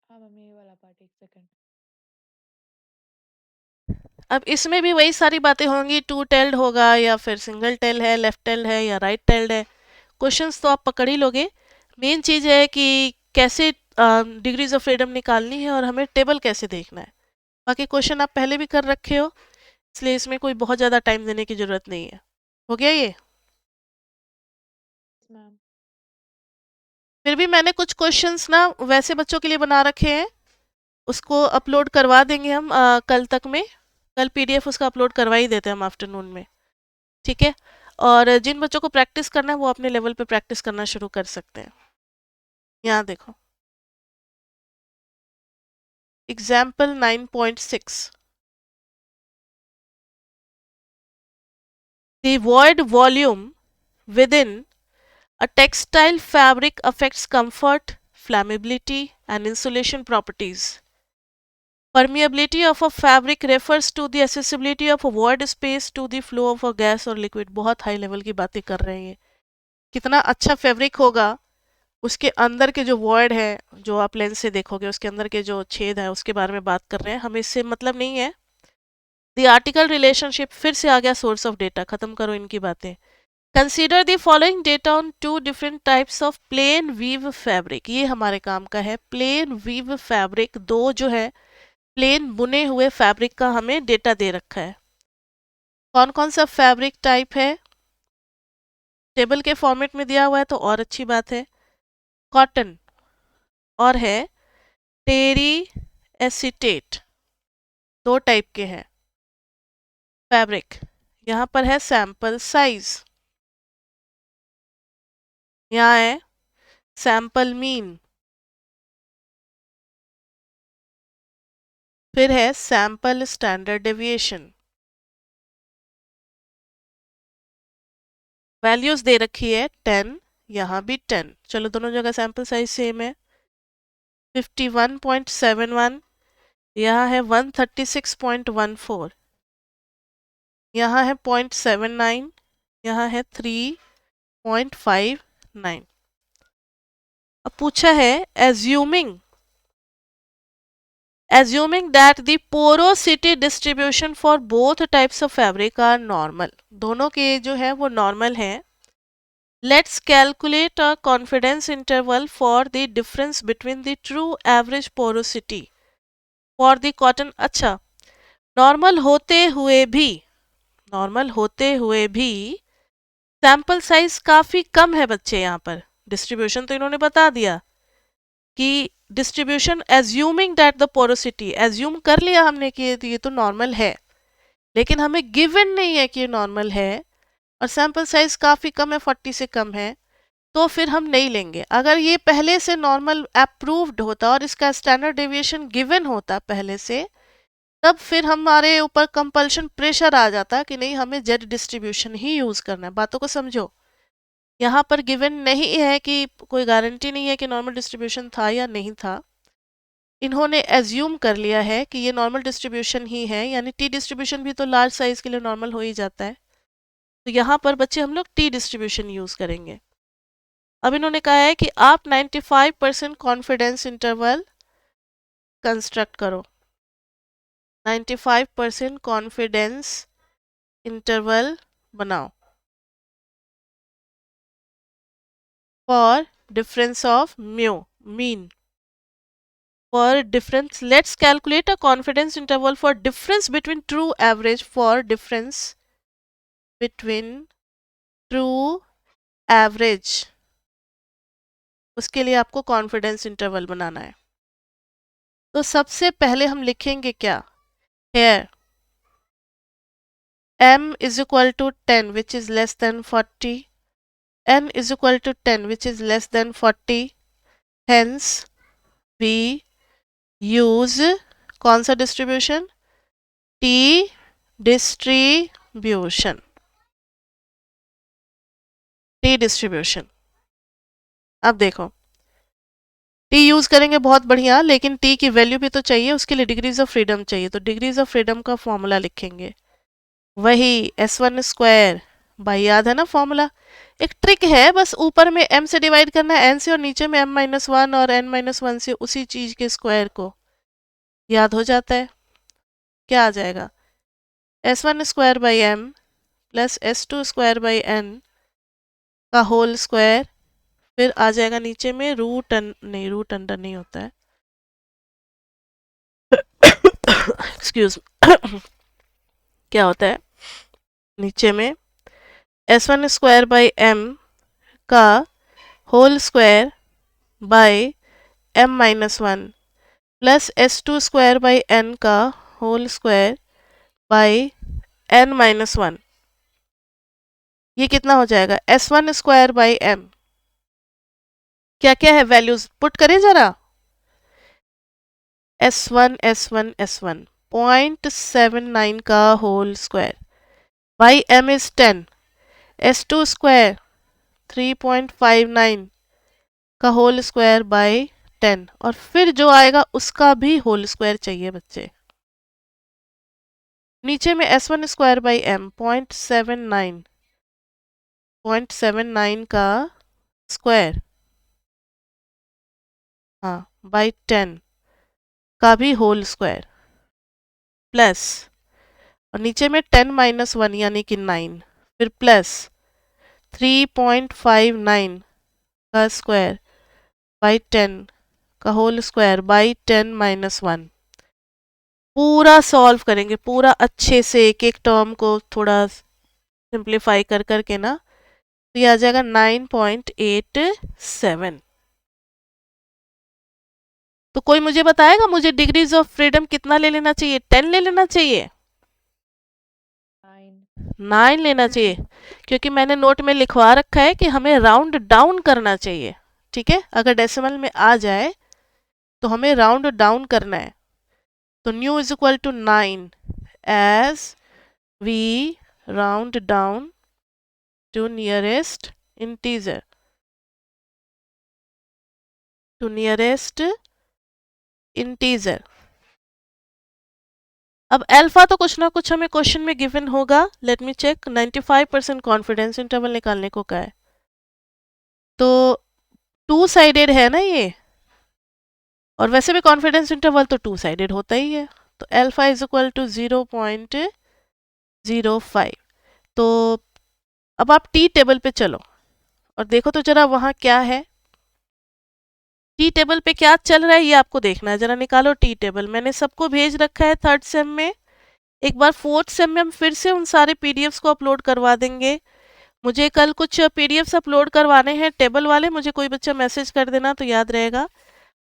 हाँ मैम ये वाला पार्ट, एक सेकंड। अब इसमें भी वही सारी बातें होंगी, टू टेल्ड होगा या फिर सिंगल टेल है, लेफ्ट टेल्ड है या राइट टेल्ड है। क्वेश्चंस तो आप पकड़ ही लोगे। मेन चीज़ है कि कैसे डिग्रीज ऑफ फ्रीडम निकालनी है और हमें टेबल कैसे देखना है। बाकी क्वेश्चन आप पहले भी कर रखे हो, इसलिए इसमें कोई बहुत ज़्यादा टाइम देने की ज़रूरत नहीं है। हो गया ये? मैम फिर भी मैंने कुछ क्वेश्चंस ना वैसे बच्चों के लिए बना रखे हैं, उसको अपलोड करवा देंगे हम कल तक में। कल पीडीएफ उसका अपलोड करवा ही देते हैं हम आफ्टरनून में, ठीक है। और जिन बच्चों को प्रैक्टिस करना है वो अपने लेवल पे प्रैक्टिस करना शुरू कर सकते हैं। यहाँ देखो example 9.6, the void volume within a textile fabric affects comfort, flammability and insulation properties. Permeability of a fabric refers to the accessibility of a void space to the flow of a gas or liquid। बहुत high level की बातें कर रहे हैं। कितना अच्छा fabric होगा, उसके अंदर के जो वॉइड है, जो आप लेंस से देखोगे उसके अंदर के जो छेद है उसके बारे में बात कर रहे हैं, हमें इससे मतलब नहीं है। द आर्टिकल रिलेशनशिप, फिर से आ गया सोर्स ऑफ डेटा, खत्म करो इनकी बातें। Consider the following data on 2 different types of plain weave fabric. ये हमारे काम का है, प्लेन वीव फैब्रिक। दो जो है प्लेन बुने हुए फैब्रिक का हमें डेटा दे रखा है। कौन कौन सा फैब्रिक टाइप है, टेबल के फॉर्मेट में दिया हुआ है तो और अच्छी बात है। कॉटन और है टेरी एसिटेट, दो टाइप के हैं फैब्रिक। यहाँ पर है सैंपल साइज, यहाँ है सैंपल मीन, फिर है सैंपल स्टैंडर्ड डेविएशन। वैल्यूज दे रखी है 10, यहाँ भी 10। चलो दोनों जगह सैंपल साइज सेम है। 51.71, यहाँ है 136.14, यहाँ है 0.79, यहाँ है 3.59। अब पूछा है assuming that the porosity distribution for both types of fabric are normal, दोनों के जो है वो नॉर्मल है. Let's calculate a confidence interval for the difference between the true average porosity for the cotton. अच्छा, नॉर्मल होते हुए भी सैंपल साइज काफी कम है बच्चे. यहाँ पर डिस्ट्रीब्यूशन तो इन्होंने बता दिया कि distribution assuming that the porosity, assume कर लिया हमने कि ये तो नॉर्मल है, लेकिन हमें गिवन नहीं है कि ये नॉर्मल है और सैंपल साइज काफी कम है, 40 से कम है, तो फिर हम नहीं लेंगे. अगर ये पहले से नॉर्मल अप्रूव्ड होता और इसका स्टैंडर्ड डेविएशन गिवन होता पहले से, तब फिर हमारे ऊपर कंपल्शन प्रेशर आ जाता कि नहीं हमें जेड डिस्ट्रीब्यूशन ही यूज करना है. बातों को समझो, यहाँ पर गिवन नहीं है कि कोई गारंटी नहीं है कि नॉर्मल डिस्ट्रीब्यूशन था या नहीं था. इन्होंने एज्यूम कर लिया है कि ये नॉर्मल डिस्ट्रीब्यूशन ही है, यानी टी डिस्ट्रीब्यूशन भी तो लार्ज साइज के लिए नॉर्मल हो ही जाता है. तो यहाँ पर बच्चे हम लोग टी डिस्ट्रीब्यूशन यूज करेंगे. अब इन्होंने कहा है कि आप 95% कॉन्फिडेंस इंटरवल कंस्ट्रक्ट करो. 95% कॉन्फिडेंस इंटरवल बनाओ for difference of mu mean. For difference, let's calculate a confidence interval for difference between true average. For difference between true average, उसके लिए आपको कॉन्फिडेंस इंटरवल बनाना है. तो सबसे पहले हम लिखेंगे क्या, here m is equal to 10 which is less than 40, n is equal to 10 which is less than 40, hence we use कौन सा distribution, T distribution. T distribution. अब देखो, टी यूज करेंगे बहुत बढ़िया, लेकिन टी की वैल्यू भी तो चाहिए, उसके लिए डिग्रीज ऑफ फ्रीडम चाहिए. तो डिग्रीज ऑफ फ्रीडम का फॉर्मूला लिखेंगे, वही S1 स्क्वायर बाई, याद है ना फॉर्मूला. एक ट्रिक है, बस ऊपर में m से डिवाइड करना है n से, और नीचे में m-1 और n-1 से उसी चीज के स्क्वायर को याद हो जाता है. क्या आ जाएगा, S1 square by m plus S2 square by n का होल स्क्वायर, फिर आ जाएगा नीचे में रूट अंडर नहीं होता है, एक्सक्यूज क्या होता है, नीचे में S1 स्क्वायर बाई m का whole square by m-1 plus S2 square by n का होल स्क्वायर बाई n-1. ये कितना हो जाएगा, S1 स्क्वायर बाई m. क्या क्या है वैल्यूज पुट करें जरा, S1 S1 S1 0.79 का whole square by m is 10, S2 square 3.59 का होल स्क्वायर बाई 10, और फिर जो आएगा उसका भी होल स्क्वायर चाहिए बच्चे. नीचे में S1 स्क्वायर बाई m 0.79 का स्क्वायर, हाँ, बाई 10 का भी होल स्क्वायर, प्लस, और नीचे में 10-1 यानी कि 9, फिर प्लस 3.59 का स्क्वायर बाई 10 का होल स्क्वायर बाई 10-1. पूरा सॉल्व करेंगे, पूरा अच्छे से एक एक टर्म को थोड़ा सिंप्लीफाई कर करके ना, तो ये आ जाएगा 9.87. तो कोई मुझे बताएगा, मुझे डिग्रीज ऑफ फ्रीडम कितना ले लेना चाहिए, 10 ले लेना चाहिए, 9 लेना चाहिए, क्योंकि मैंने नोट में लिखवा रखा है कि हमें राउंड डाउन करना चाहिए. ठीक है, अगर डेसिमल में आ जाए तो हमें राउंड डाउन करना है. तो nu is equal to 9 as we round down to nearest integer, to nearest integer. अब अल्फा तो कुछ ना कुछ हमें क्वेश्चन में गिवन होगा. Let me check, 95% confidence interval निकालने को कहा है, तो टू साइडेड है ना ये, और वैसे भी कॉन्फिडेंस इंटरवल तो टू साइडेड होता ही है। तो अल्फा इज इक्वल टू 0.05। तो अब आप टी टेबल पे चलो और देखो तो जरा वहां क्या है। टी टेबल पे क्या चल रहा है ये आपको देखना है, जरा निकालो टी टेबल। मैंने सबको भेज रखा है थर्ड सेम में। एक बार फोर्थ सेम में हम फिर से उन सारे पीडीएफ्स को अपलोड करवा देंगे। मुझे कल कुछ पीडीएफ्स अपलोड करवाने हैं टेबल वाले, मुझे कोई बच्चा मैसेज कर देना तो याद रहेगा।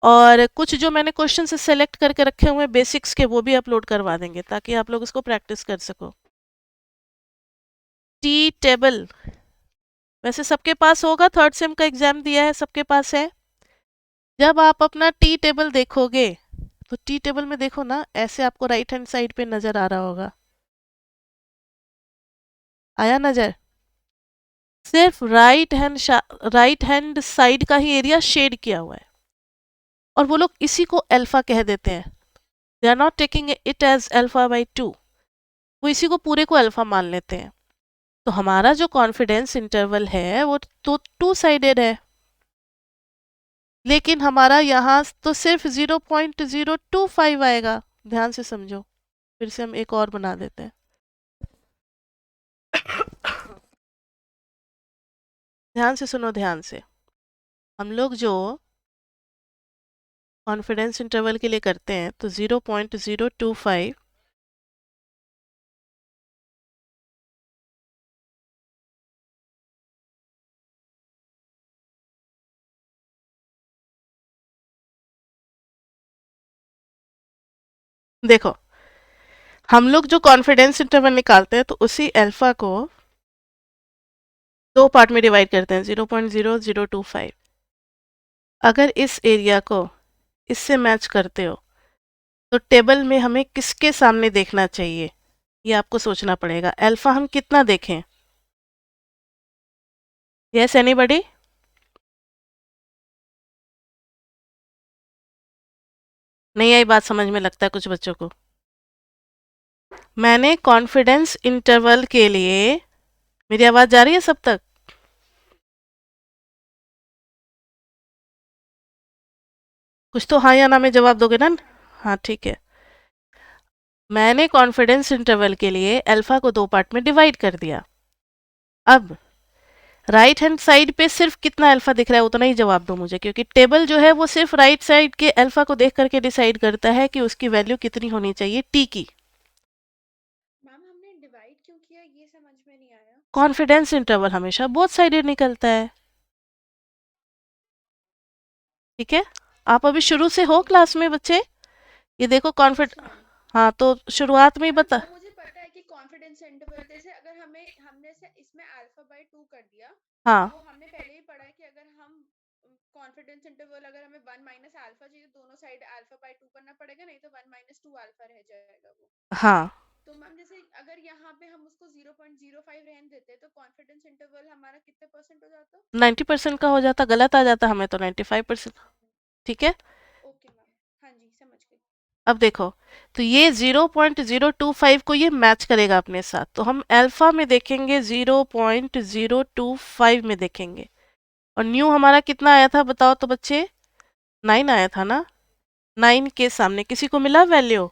और कुछ जो मैंने क्वेश्चन से सेलेक्ट करके रखे हुए हैं बेसिक्स के, वो भी अपलोड करवा देंगे ताकि आप लोग इसको प्रैक्टिस कर सको। टी टेबल वैसे सबके पास होगा, थर्ड सेम का एग्जाम दिया है सबके पास है। जब आप अपना टी टेबल देखोगे तो टी टेबल में देखो ना, ऐसे आपको राइट हैंड साइड पे नजर आ रहा होगा। आया नजर? सिर्फ राइट हैंड साइड का ही एरिया शेड किया हुआ है, और वो लोग इसी को अल्फा कह देते हैं। They are not taking it as alpha by 2, वो इसी को पूरे को अल्फा मान लेते हैं। तो हमारा जो कॉन्फिडेंस इंटरवल है वो तो टू साइडेड है, लेकिन हमारा यहाँ तो सिर्फ 0.025 आएगा। ध्यान से समझो, फिर से हम एक और बना देते हैं। ध्यान से सुनो, ध्यान से। हम लोग जो कॉन्फिडेंस इंटरवल के लिए करते हैं तो 0.025 देखो, हम लोग जो कॉन्फिडेंस इंटरवल निकालते हैं तो उसी अल्फा को दो पार्ट में डिवाइड करते हैं, 0.0025। अगर इस एरिया को इससे मैच करते हो तो टेबल में हमें किसके सामने देखना चाहिए, ये आपको सोचना पड़ेगा। अल्फा हम कितना देखें? Yes anybody? नहीं आई बात समझ में, लगता है कुछ बच्चों को। मैंने कॉन्फिडेंस इंटरवल के लिए, मेरी आवाज जा रही है सब तक? कुछ तो हाँ या ना में जवाब दोगे ना? हाँ ठीक है। मैंने कॉन्फिडेंस इंटरवल के लिए अल्फा को दो पार्ट में डिवाइड कर दिया। अब राइट हैंड साइड पे सिर्फ कितना अल्फा दिख रहा है उतना ही जवाब दो मुझे, क्योंकि टेबल जो है वो सिर्फ राइट साइड के अल्फा को देख करके डिसाइड करता है कि उसकी वैल्यू कितनी होनी चाहिए टी की। मैम हमने डिवाइड क्यों किया ये समझ में नहीं आया। कॉन्फिडेंस इंटरवल हमेशा बोथ साइडेड निकलता है, ठीक है? आप अभी शुरू से हो क्लास में बच्चे? ये देखो यस कॉन्फिड मैम। हाँ, तो शुरुआत में ही मैम बता। वो मुझे पता है कि कॉन्फिडेंस इंटरवल जैसे अगर हमने से इसमें अल्फा बाय 2 कर दिया, तो हाँ वो हमने पहले ही पढ़ा है कि अगर हम कॉन्फिडेंस इंटरवल अगर हमें 1 माइनस अल्फा चाहिए, दोनों साइड अल्फा बाय 2 करना पड़ेगा, नहीं तो 1 माइनस 2 अल्फा रह जाएगा वो। हाँ, तो मैम जैसे अगर यहाँ पे हम उसको 0.05 रहने देते तो कॉन्फिडेंस इंटरवल हमारा कितने परसेंट हो जाता? 90% का हो जाता, गलत आ जाता हमें तो 95%। ठीक है, ओके मैम, हाँ जी समझ गई। अब देखो, तो ये 0.025 को ये मैच करेगा अपने साथ, तो हम अल्फा में देखेंगे 0.025 में देखेंगे। और न्यू हमारा कितना आया था बताओ तो बच्चे? 9 आया था ना? 9 के सामने किसी को मिला वैल्यू?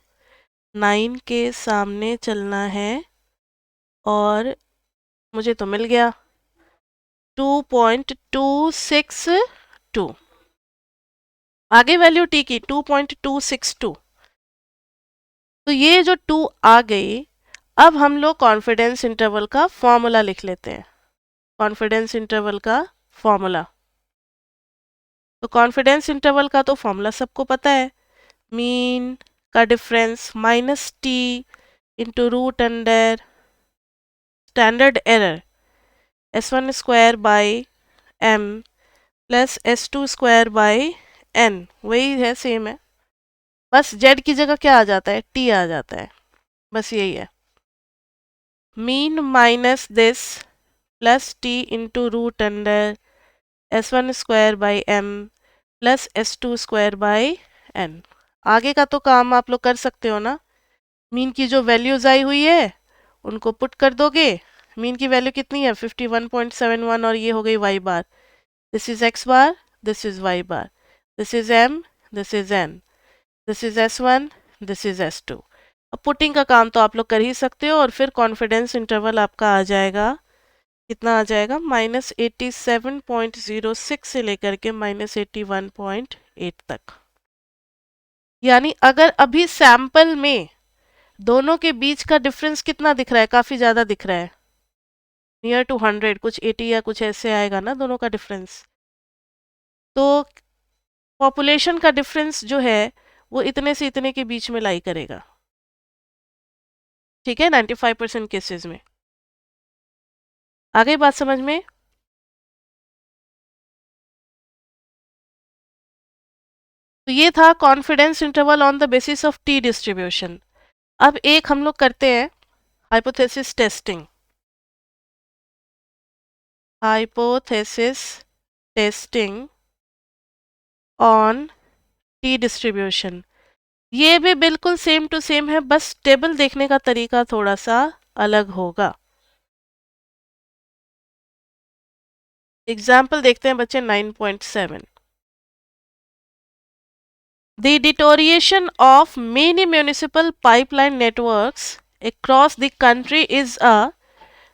9 के सामने चलना है, और मुझे तो मिल गया 2.262। आगे वैल्यू टी की 2.262। तो ये जो 2 आ गई, अब हम लोग कॉन्फिडेंस इंटरवल का फॉर्मूला लिख लेते हैं। कॉन्फिडेंस इंटरवल का फॉर्मूला, तो कॉन्फिडेंस इंटरवल का तो फॉर्मूला सबको पता है। मीन का difference minus T into root under standard error S1 square by m plus S2 square by n, वही है, सेम है। बस z की जगह क्या आ जाता है? t आ जाता है, बस यही है। Mean minus this plus T into root under S1 square by m plus S2 square by n। आगे का तो काम आप लोग कर सकते हो ना। मीन की जो वैल्यूज आई हुई है उनको पुट कर दोगे। मीन की वैल्यू कितनी है? 51.71, और ये हो गई y bar. This is x bar, this is y bar, this is m, this is n, this is s1, this is s2. अब पुटिंग का काम तो आप लोग कर ही सकते हो और फिर कॉन्फिडेंस इंटरवल आपका आ जाएगा, कितना आ जाएगा, -87.06 से लेकर के -81.8 तक। यानी अगर अभी सैंपल में दोनों के बीच का डिफरेंस कितना दिख रहा है, काफी ज्यादा दिख रहा है, नियर टू 100, कुछ 80 या कुछ ऐसे आएगा ना दोनों का डिफरेंस, तो पॉपुलेशन का डिफरेंस जो है वो इतने से इतने के बीच में लाई करेगा, ठीक है, 95% केसेस में। आ गई बात समझ में? तो ये था confidence interval on the basis of T distribution. अब एक हम लोग करते हैं hypothesis testing. Hypothesis testing on T distribution, ये भी बिल्कुल सेम टू सेम है, बस टेबल देखने का तरीका थोड़ा सा अलग होगा। एग्जाम्पल देखते हैं बच्चे 9.7। The deterioration of many municipal pipeline networks across the country is a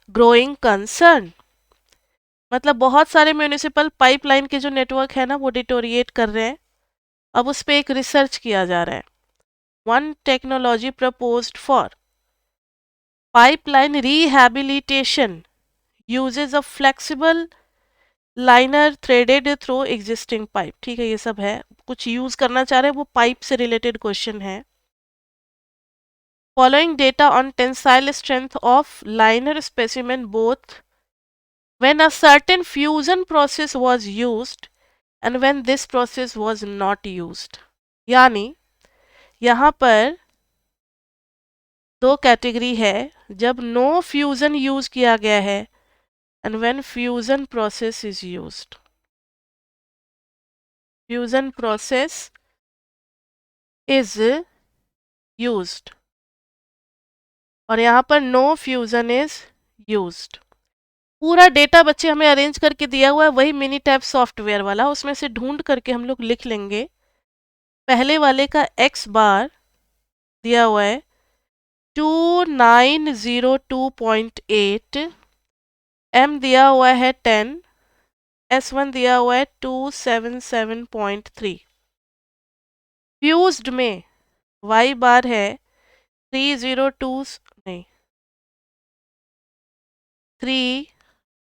growing concern। मतलब बहुत सारे म्यूनिसिपल पाइपलाइन के जो नेटवर्क है ना वो डिटोरिएट कर रहे हैं। अब उस पर एक रिसर्च किया जा रहा है। One technology proposed for pipeline rehabilitation uses a flexible liner threaded through existing pipe। ठीक है, ये सब है, कुछ यूज करना चाह रहे हैं, वो पाइप से रिलेटेड क्वेश्चन है। Following data on tensile strength of liner specimen both when a certain fusion process was used and when this process was not used। यानी यहाँ पर दो कैटेगरी है, जब नो फ्यूजन यूज किया गया है and when fusion process is used। Fusion process is used और यहाँ पर नो फ्यूजन इज यूज्ड। पूरा डेटा बच्चे हमें अरेंज करके दिया हुआ है, वही मिनी टैब सॉफ्टवेयर वाला, उसमें से ढूंढ करके हम लोग लिख लेंगे। पहले वाले का x बार दिया हुआ है 2902.8, m दिया हुआ है 10, s1 दिया हुआ है 277.3। फ्यूज्ड में y बार है 302 नहीं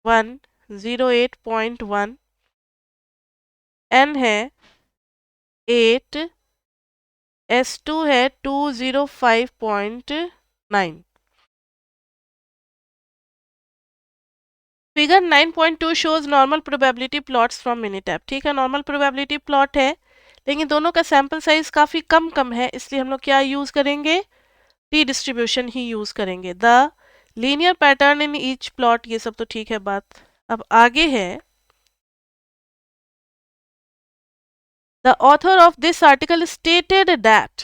3108.1, n है 8, s2 है 205.9। Figure 9.2 shows normal probability plots from Minitab. ठीक है, नॉर्मल प्रोबेबिलिटी प्लॉट है, लेकिन दोनों का सैंपल साइज काफी कम है, इसलिए हम लोग क्या यूज करेंगे, टी डिस्ट्रीब्यूशन ही यूज करेंगे। The linear pattern in each plot, ये सब तो ठीक है बात। अब आगे है the author of this article stated that,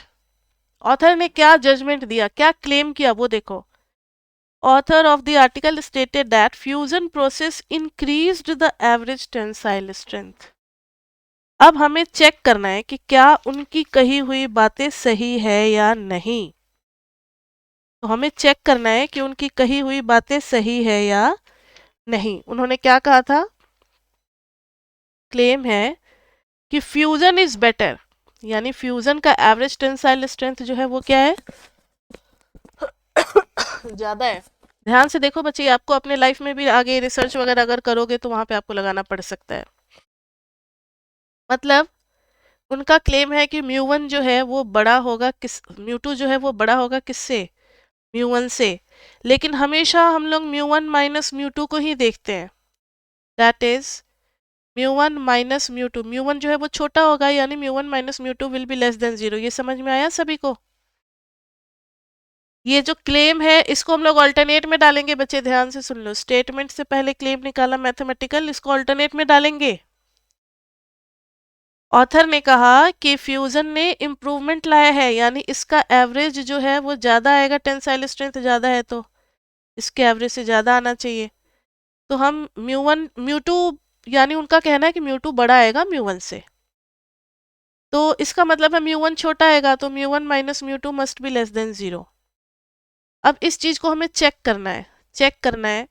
author ने क्या जजमेंट दिया, क्या क्लेम किया, वो देखो। Author of the article stated that fusion process increased the average tensile strength. अब हमें चेक करना है कि क्या उनकी कही हुई बातें सही है या नहीं। तो हमें चेक करना है कि उनकी कही हुई बातें सही है या नहीं। उन्होंने क्या कहा था, क्लेम है कि फ्यूजन इज बेटर, यानी फ्यूजन का एवरेज टेंसाइल स्ट्रेंथ जो है वो क्या है, ज्यादा है। ध्यान से देखो बच्चे, आपको अपने लाइफ में भी आगे रिसर्च वगैरह अगर करोगे तो वहां पे आपको लगाना पड़ सकता है। मतलब उनका क्लेम है कि म्यू1 जो है वो बड़ा होगा म्यू2 जो है वो बड़ा होगा किससे, म्यू1 से, लेकिन हमेशा हम लोग म्यू1 माइनस म्यू2 को ही देखते हैं। दैट इज म्यू1 माइनस म्यू2, म्यू1 जो है वो छोटा होगा, यानी म्यू1 माइनस म्यू2 विल बी लेस देन 0। ये समझ में आया सभी को? ये जो क्लेम है इसको हम लोग अल्टरनेट में डालेंगे बच्चे, ध्यान से सुन लो। स्टेटमेंट से पहले क्लेम निकाला मैथमेटिकल, इसको अल्टरनेट में डालेंगे। ऑथर ने कहा कि फ्यूजन ने इम्प्रूवमेंट लाया है, यानी इसका एवरेज जो है वो ज़्यादा आएगा, टेंसाइल स्ट्रेंथ ज़्यादा है तो इसके एवरेज से ज़्यादा आना चाहिए। तो हम म्यू1 म्यू2 यानी उनका कहना है कि म्यू2 बड़ा आएगा म्यू1 से, तो इसका मतलब है म्यू1 छोटा आएगा, तो म्यू1 माइनस म्यू2 मस्ट बी लेस देन 0। अब इस चीज को हमें चेक करना है,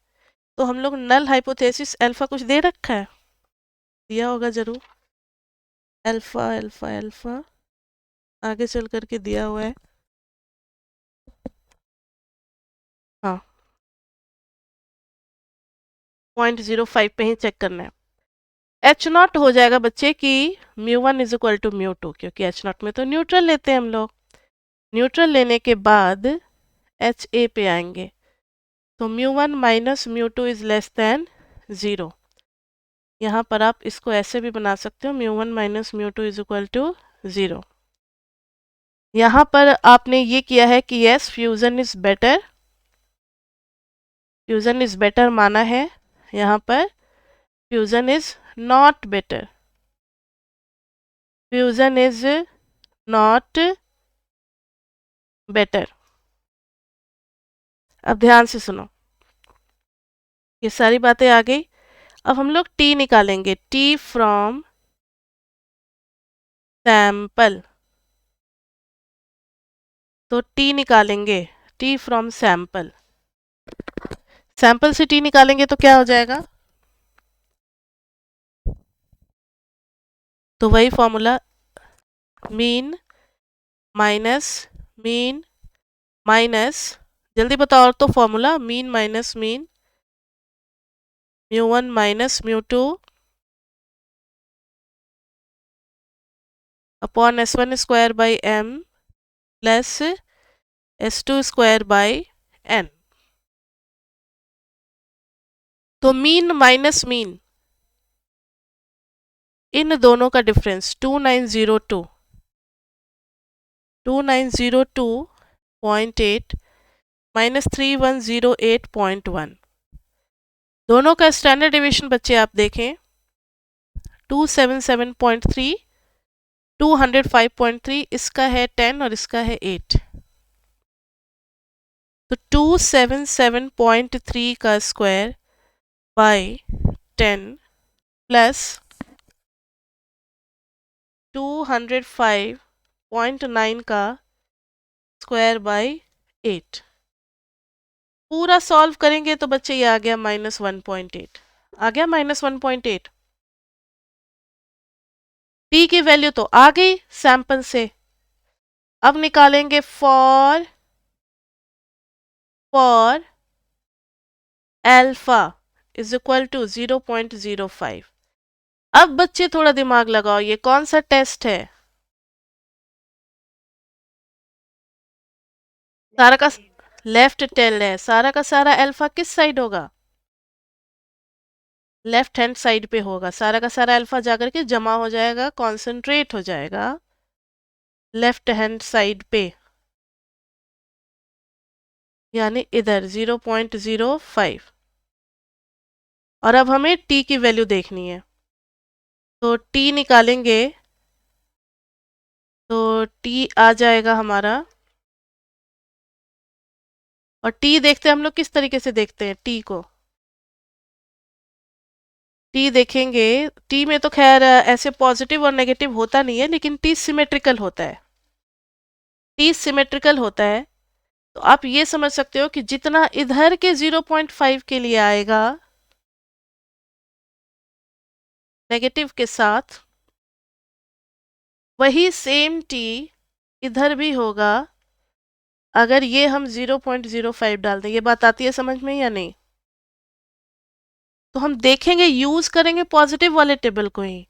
तो हम लोग नल हाइपोथेसिस अल्फा कुछ दे रखा है, दिया होगा जरूर, अल्फा अल्फा अल्फा आगे चल करके दिया हुआ है। हाँ, 0.05 पे ही चेक करना है। एच नॉट हो जाएगा बच्चे कि म्यू1 इज इक्वल टू म्यू2, क्योंकि एच नॉट में तो न्यूट्रल लेते हैं हम लोग। न्यूट्रल लेने के बाद एच ए पे आएंगे, तो म्यू1 माइनस म्यू2 इज लेस देन 0। यहाँ पर आप इसको ऐसे भी बना सकते हो, म्यू1 माइनस म्यू2 इज इक्वल टू 0। यहाँ पर आपने ये किया है कि yes fusion is better, fusion is better माना है। यहाँ पर fusion is not better, fusion is not better. अब ध्यान से सुनो, ये सारी बातें आ गई। अब हम लोग टी निकालेंगे, टी फ्रॉम सैंपल। तो टी निकालेंगे, टी फ्रॉम सैंपल, सैंपल से टी निकालेंगे तो क्या हो जाएगा, तो वही formula, mean minus mean minus, जल्दी बताओ, और तो फॉर्मूला मीन माइनस मीन, म्यू1 माइनस म्यू2 upon s1 square by m plus s2 square by n। तो मीन माइनस मीन, इन दोनों का डिफरेंस 2902 माइनस 3108.1, दोनों का स्टैंडर्ड डिवीजन बच्चे आप देखें 277.3, 205.3, इसका है 10 और इसका है 8। तो 277.3 का स्क्वायर बाई 10 प्लस 205.9 का स्क्वायर बाई 8, पूरा सॉल्व करेंगे तो बच्चे ये आ गया -1.8, आ गया -1.8। टी की वैल्यू तो आ गई सैंपल से। अब निकालेंगे for alpha is equal to 0.05। अब बच्चे थोड़ा दिमाग लगाओ, ये कौन सा टेस्ट है, सारा का लेफ्ट टेल है, सारा का सारा अल्फा किस साइड होगा, लेफ्ट हैंड साइड पे होगा, सारा का सारा अल्फा जाकर के जमा हो जाएगा, कॉन्सेंट्रेट हो जाएगा लेफ्ट हैंड साइड पे, यानी इधर 0.05। और अब हमें टी की वैल्यू देखनी है, तो टी निकालेंगे, तो टी आ जाएगा हमारा, और टी देखते हैं हम लोग किस तरीके से देखते हैं टी को, टी देखेंगे, टी में तो खैर ऐसे पॉजिटिव और नेगेटिव होता नहीं है, लेकिन टी सिमेट्रिकल होता है, टी सिमेट्रिकल होता है। तो आप ये समझ सकते हो कि जितना इधर के 0.5 के लिए आएगा नेगेटिव के साथ, वही सेम टी इधर भी होगा अगर ये हम 0.05 डाल दें। ये बात आती है समझ में या नहीं, तो हम देखेंगे, यूज करेंगे पॉजिटिव वाले टेबल को ही,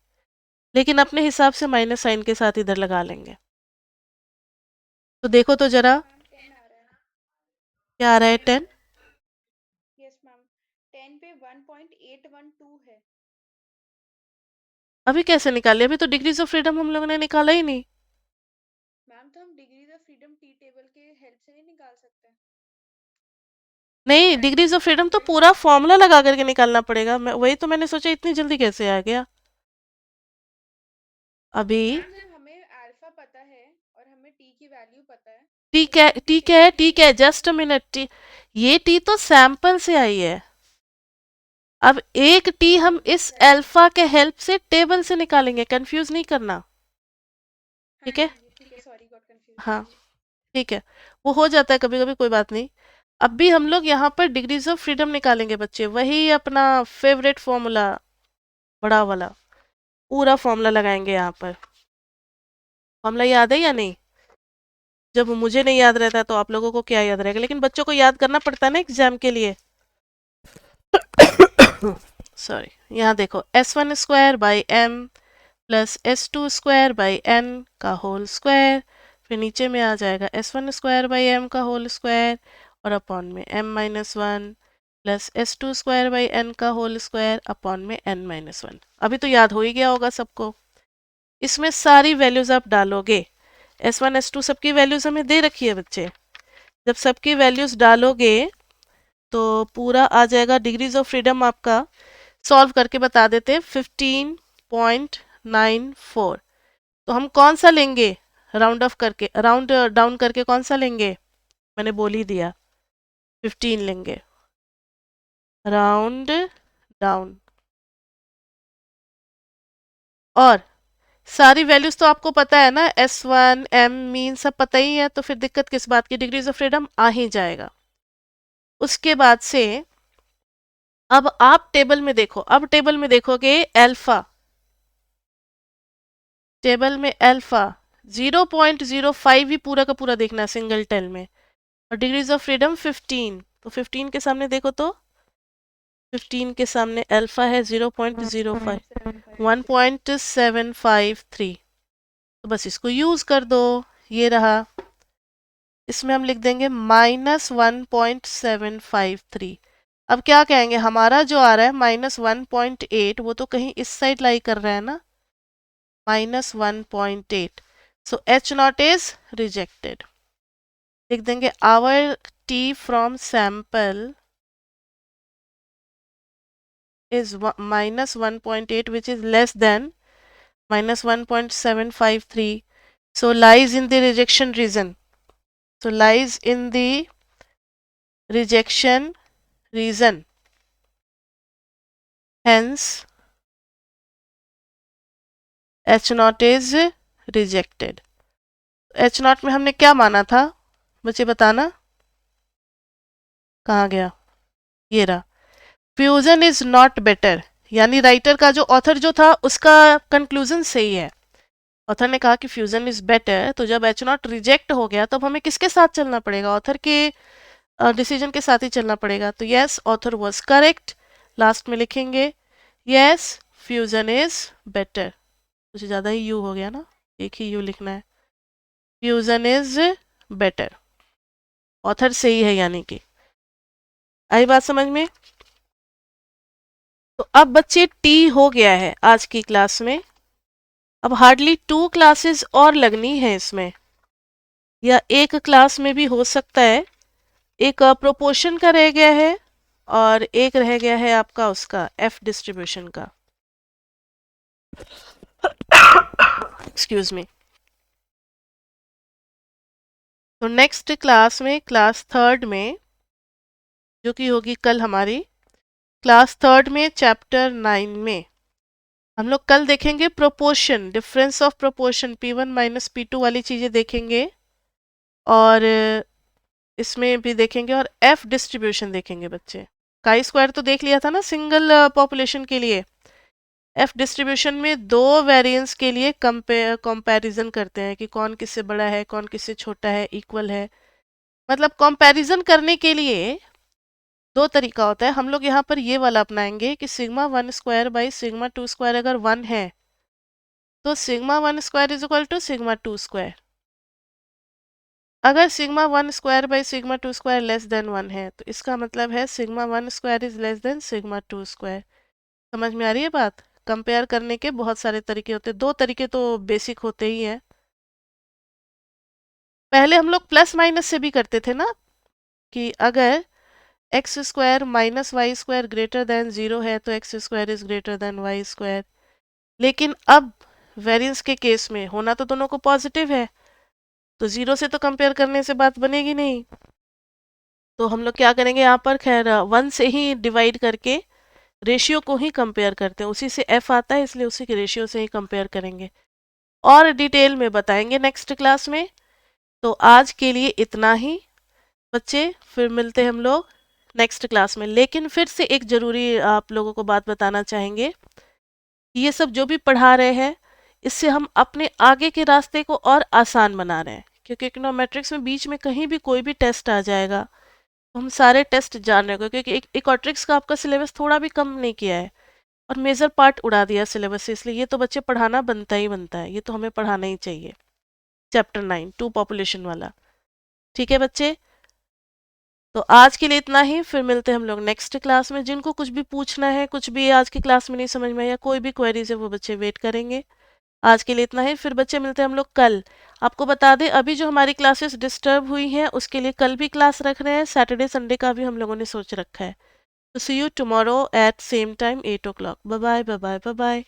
लेकिन अपने हिसाब से माइनस साइन के साथ इधर लगा लेंगे। तो देखो तो जरा, मैम 10 आ रहा है। क्या आ रहा है 10, यस मैम, 10 पे 1.812 है। अभी कैसे निकाले, अभी तो डिग्रीज ऑफ फ्रीडम हम लोगों ने निकाला ही नहीं। मैम तो हम degrees of freedom tea table के हेल्प से नहीं निकाल सकते। नहीं, डिग्रीज ऑफ फ्रीडम तो पूरा फॉर्मूला लगा करके निकालना पड़ेगा, मैं वही तो मैंने सोचा इतनी जल्दी कैसे आ गया अभी। मैम जब हमें अल्फा पता है और हमें टी की वैल्यू पता है, ठीक तो है हम ठीक है कैसे ठीक है, जस्ट अ मिनट, ये टी तो सैंपल से आई है, अब एक टी हम इस अल्फा के हेल्प से टेबल से निकालेंगे, कंफ्यूज नहीं करना, हाँ ठीक है? जी, हाँ जी, ठीक है, सॉरी गॉट कंफ्यूज, हाँ हाँ जी। ठीक है, वो हो जाता है कभी कभी, कोई बात नहीं। अब भी हम लोग यहाँ पर डिग्रीज ऑफ फ्रीडम निकालेंगे बच्चे, वही अपना फेवरेट फॉर्मूला, बड़ा वाला पूरा फॉर्मूला लगाएंगे यहाँ पर। फॉर्मूला याद है या नहीं? जब मुझे नहीं याद रहता तो आप लोगों को क्या याद रहेगा, लेकिन बच्चों को याद करना पड़ता है ना एग्जाम के लिए। सॉरी, यहाँ देखो s1 square by m plus s2 square by n का होल स्क्वायर, फिर नीचे में आ जाएगा s1 स्क्वायर बाई m का होल स्क्वायर और अपॉन में m minus one plus s2 square by n का होल स्क्वायर अपॉन में n माइनस वन। अभी तो याद हो ही गया होगा सबको। इसमें सारी वैल्यूज आप डालोगे, s1 s2 सबकी वैल्यूज हमें दे रखी है बच्चे। जब सबकी वैल्यूज डालोगे तो पूरा आ जाएगा डिग्रीज ऑफ फ्रीडम आपका। सॉल्व करके बता देते हैं, 15.94। तो हम कौन सा लेंगे, राउंड ऑफ करके, राउंड डाउन करके कौन सा लेंगे, मैंने बोल ही दिया 15 लेंगे, राउंड डाउन। और सारी वैल्यूज तो आपको पता है ना, S1 M मीन सब पता ही है, तो फिर दिक्कत किस बात की, डिग्रीज ऑफ फ्रीडम आ ही जाएगा। उसके बाद से अब आप टेबल में देखो, अब टेबल में देखोगे अल्फा, टेबल में अल्फा 0.05 ही पूरा का पूरा देखना है सिंगल टेल में, और डिग्रीज ऑफ फ्रीडम 15, तो 15 के सामने देखो तो 15 के सामने अल्फा है 0.05, 1.753, तो बस इसको यूज कर दो, ये रहा। इसमें हम लिख देंगे -1.753। अब क्या कहेंगे, हमारा जो आ रहा है -1.8, वो तो कहीं इस साइड लाई कर रहा है ना, -1.8, so H naught is rejected. लिख देंगे our T from sample is -1.8 which is less than -1.753, so lies in the rejection region, so lies in the rejection region, hence H naught is rejected। H naught में हमने क्या माना था बच्चे, बताना कहाँ गया, ये रहा, फ्यूजन इज नॉट बेटर, यानी राइटर का जो ऑथर जो था उसका कंक्लूजन सही है। ऑथर ने कहा कि फ्यूजन इज बेटर, तो जब H नॉट रिजेक्ट हो गया तब हमें किसके साथ चलना पड़ेगा, ऑथर के डिसीजन के साथ ही चलना पड़ेगा। तो yes, author was correct, last में लिखेंगे यस फ्यूजन इज बेटर, कुछ ज़्यादा ही यू हो गया ना, एक ही यू लिखना है, फ्यूजन इज बेटर, ऑथर सही है यानी कि। आई बात समझ में? तो अब बच्चे टी हो गया है आज की क्लास में, अब हार्डली 2 क्लासेस और लगनी है इसमें, या एक क्लास में भी हो सकता है। एक प्रोपोर्शन का रह गया है और एक रह गया है आपका उसका एफ डिस्ट्रीब्यूशन का, एक्सक्यूज मी। तो नेक्स्ट क्लास में, क्लास थर्ड में, जो कि होगी कल हमारी, क्लास थर्ड में चैप्टर 9 में हम लोग कल देखेंगे proportion, difference of proportion P1 minus P2 वाली चीज़ें देखेंगे, और इसमें भी देखेंगे, और एफ डिस्ट्रीब्यूशन देखेंगे बच्चे। काई स्क्वायर तो देख लिया था ना सिंगल पॉपुलेशन के लिए, एफ डिस्ट्रीब्यूशन में दो वेरिएंस के लिए कंपैरिजन करते हैं कि कौन किससे बड़ा है, कौन किससे छोटा है, इक्वल है, मतलब कंपैरिजन करने के लिए दो तरीका होता है। हम लोग यहाँ पर ये वाला अपनाएंगे कि sigma 1 square by sigma 2 square अगर 1 है तो sigma 1 square is equal to sigma 2 square. अगर sigma 1 square by sigma 2 square less than 1 है तो इसका मतलब है sigma 1 square is less than sigma 2 square. समझ में आ रही है बात? कंपेयर करने के बहुत सारे तरीके होते हैं, दो तरीके तो बेसिक होते ही हैं। पहले हम लोग प्लस माइनस से भी करते थे ना, कि अगर X square minus Y square greater than 0 है तो X square is greater than Y square. लेकिन अब वेरिएंस के केस में होना तो दोनों को पॉजिटिव है, तो 0 से तो कंपेयर करने से बात बनेगी नहीं, तो हम लोग क्या करेंगे यहाँ पर, खैर 1 से ही डिवाइड करके रेशियो को ही कंपेयर करते हैं, उसी से एफ आता है इसलिए उसी के रेशियो से ही कंपेयर करेंगे और डिटेल में बताएंगे नेक्स्ट क्लास में। तो आज के लिए इतना ही बच्चे, फिर मिलते हैं हम लोग नेक्स्ट क्लास में। लेकिन फिर से एक ज़रूरी आप लोगों को बात बताना चाहेंगे, ये सब जो भी पढ़ा रहे हैं इससे हम अपने आगे के रास्ते को और आसान बना रहे हैं, क्योंकि इकोनोमेट्रिक्स में बीच में कहीं भी कोई भी टेस्ट आ जाएगा तो हम सारे टेस्ट जान रहे हैं, क्योंकि इकोट्रिक्स का आपका सिलेबस थोड़ा भी कम नहीं किया है और मेजर पार्ट उड़ा दिया सिलेबस से, इसलिए ये तो बच्चे पढ़ाना बनता ही बनता है, ये तो हमें पढ़ाना ही चाहिए। चैप्टर 9 2 पॉपुलेशन वाला। ठीक है बच्चे, तो आज के लिए इतना ही, फिर मिलते हैं हम लोग नेक्स्ट क्लास में। जिनको कुछ भी पूछना है, कुछ भी आज की क्लास में नहीं समझ में आया, कोई भी क्वेरीज है, वो बच्चे वेट करेंगे। आज के लिए इतना ही, फिर बच्चे मिलते हैं हम लोग कल। आपको बता दें अभी जो हमारी क्लासेस डिस्टर्ब हुई हैं उसके लिए कल भी क्लास रख रहे हैं, सैटरडे संडे का भी हम लोगों ने सोच रखा है। तो see you tomorrow at same time 8 o'clock। Bye bye bye bye bye.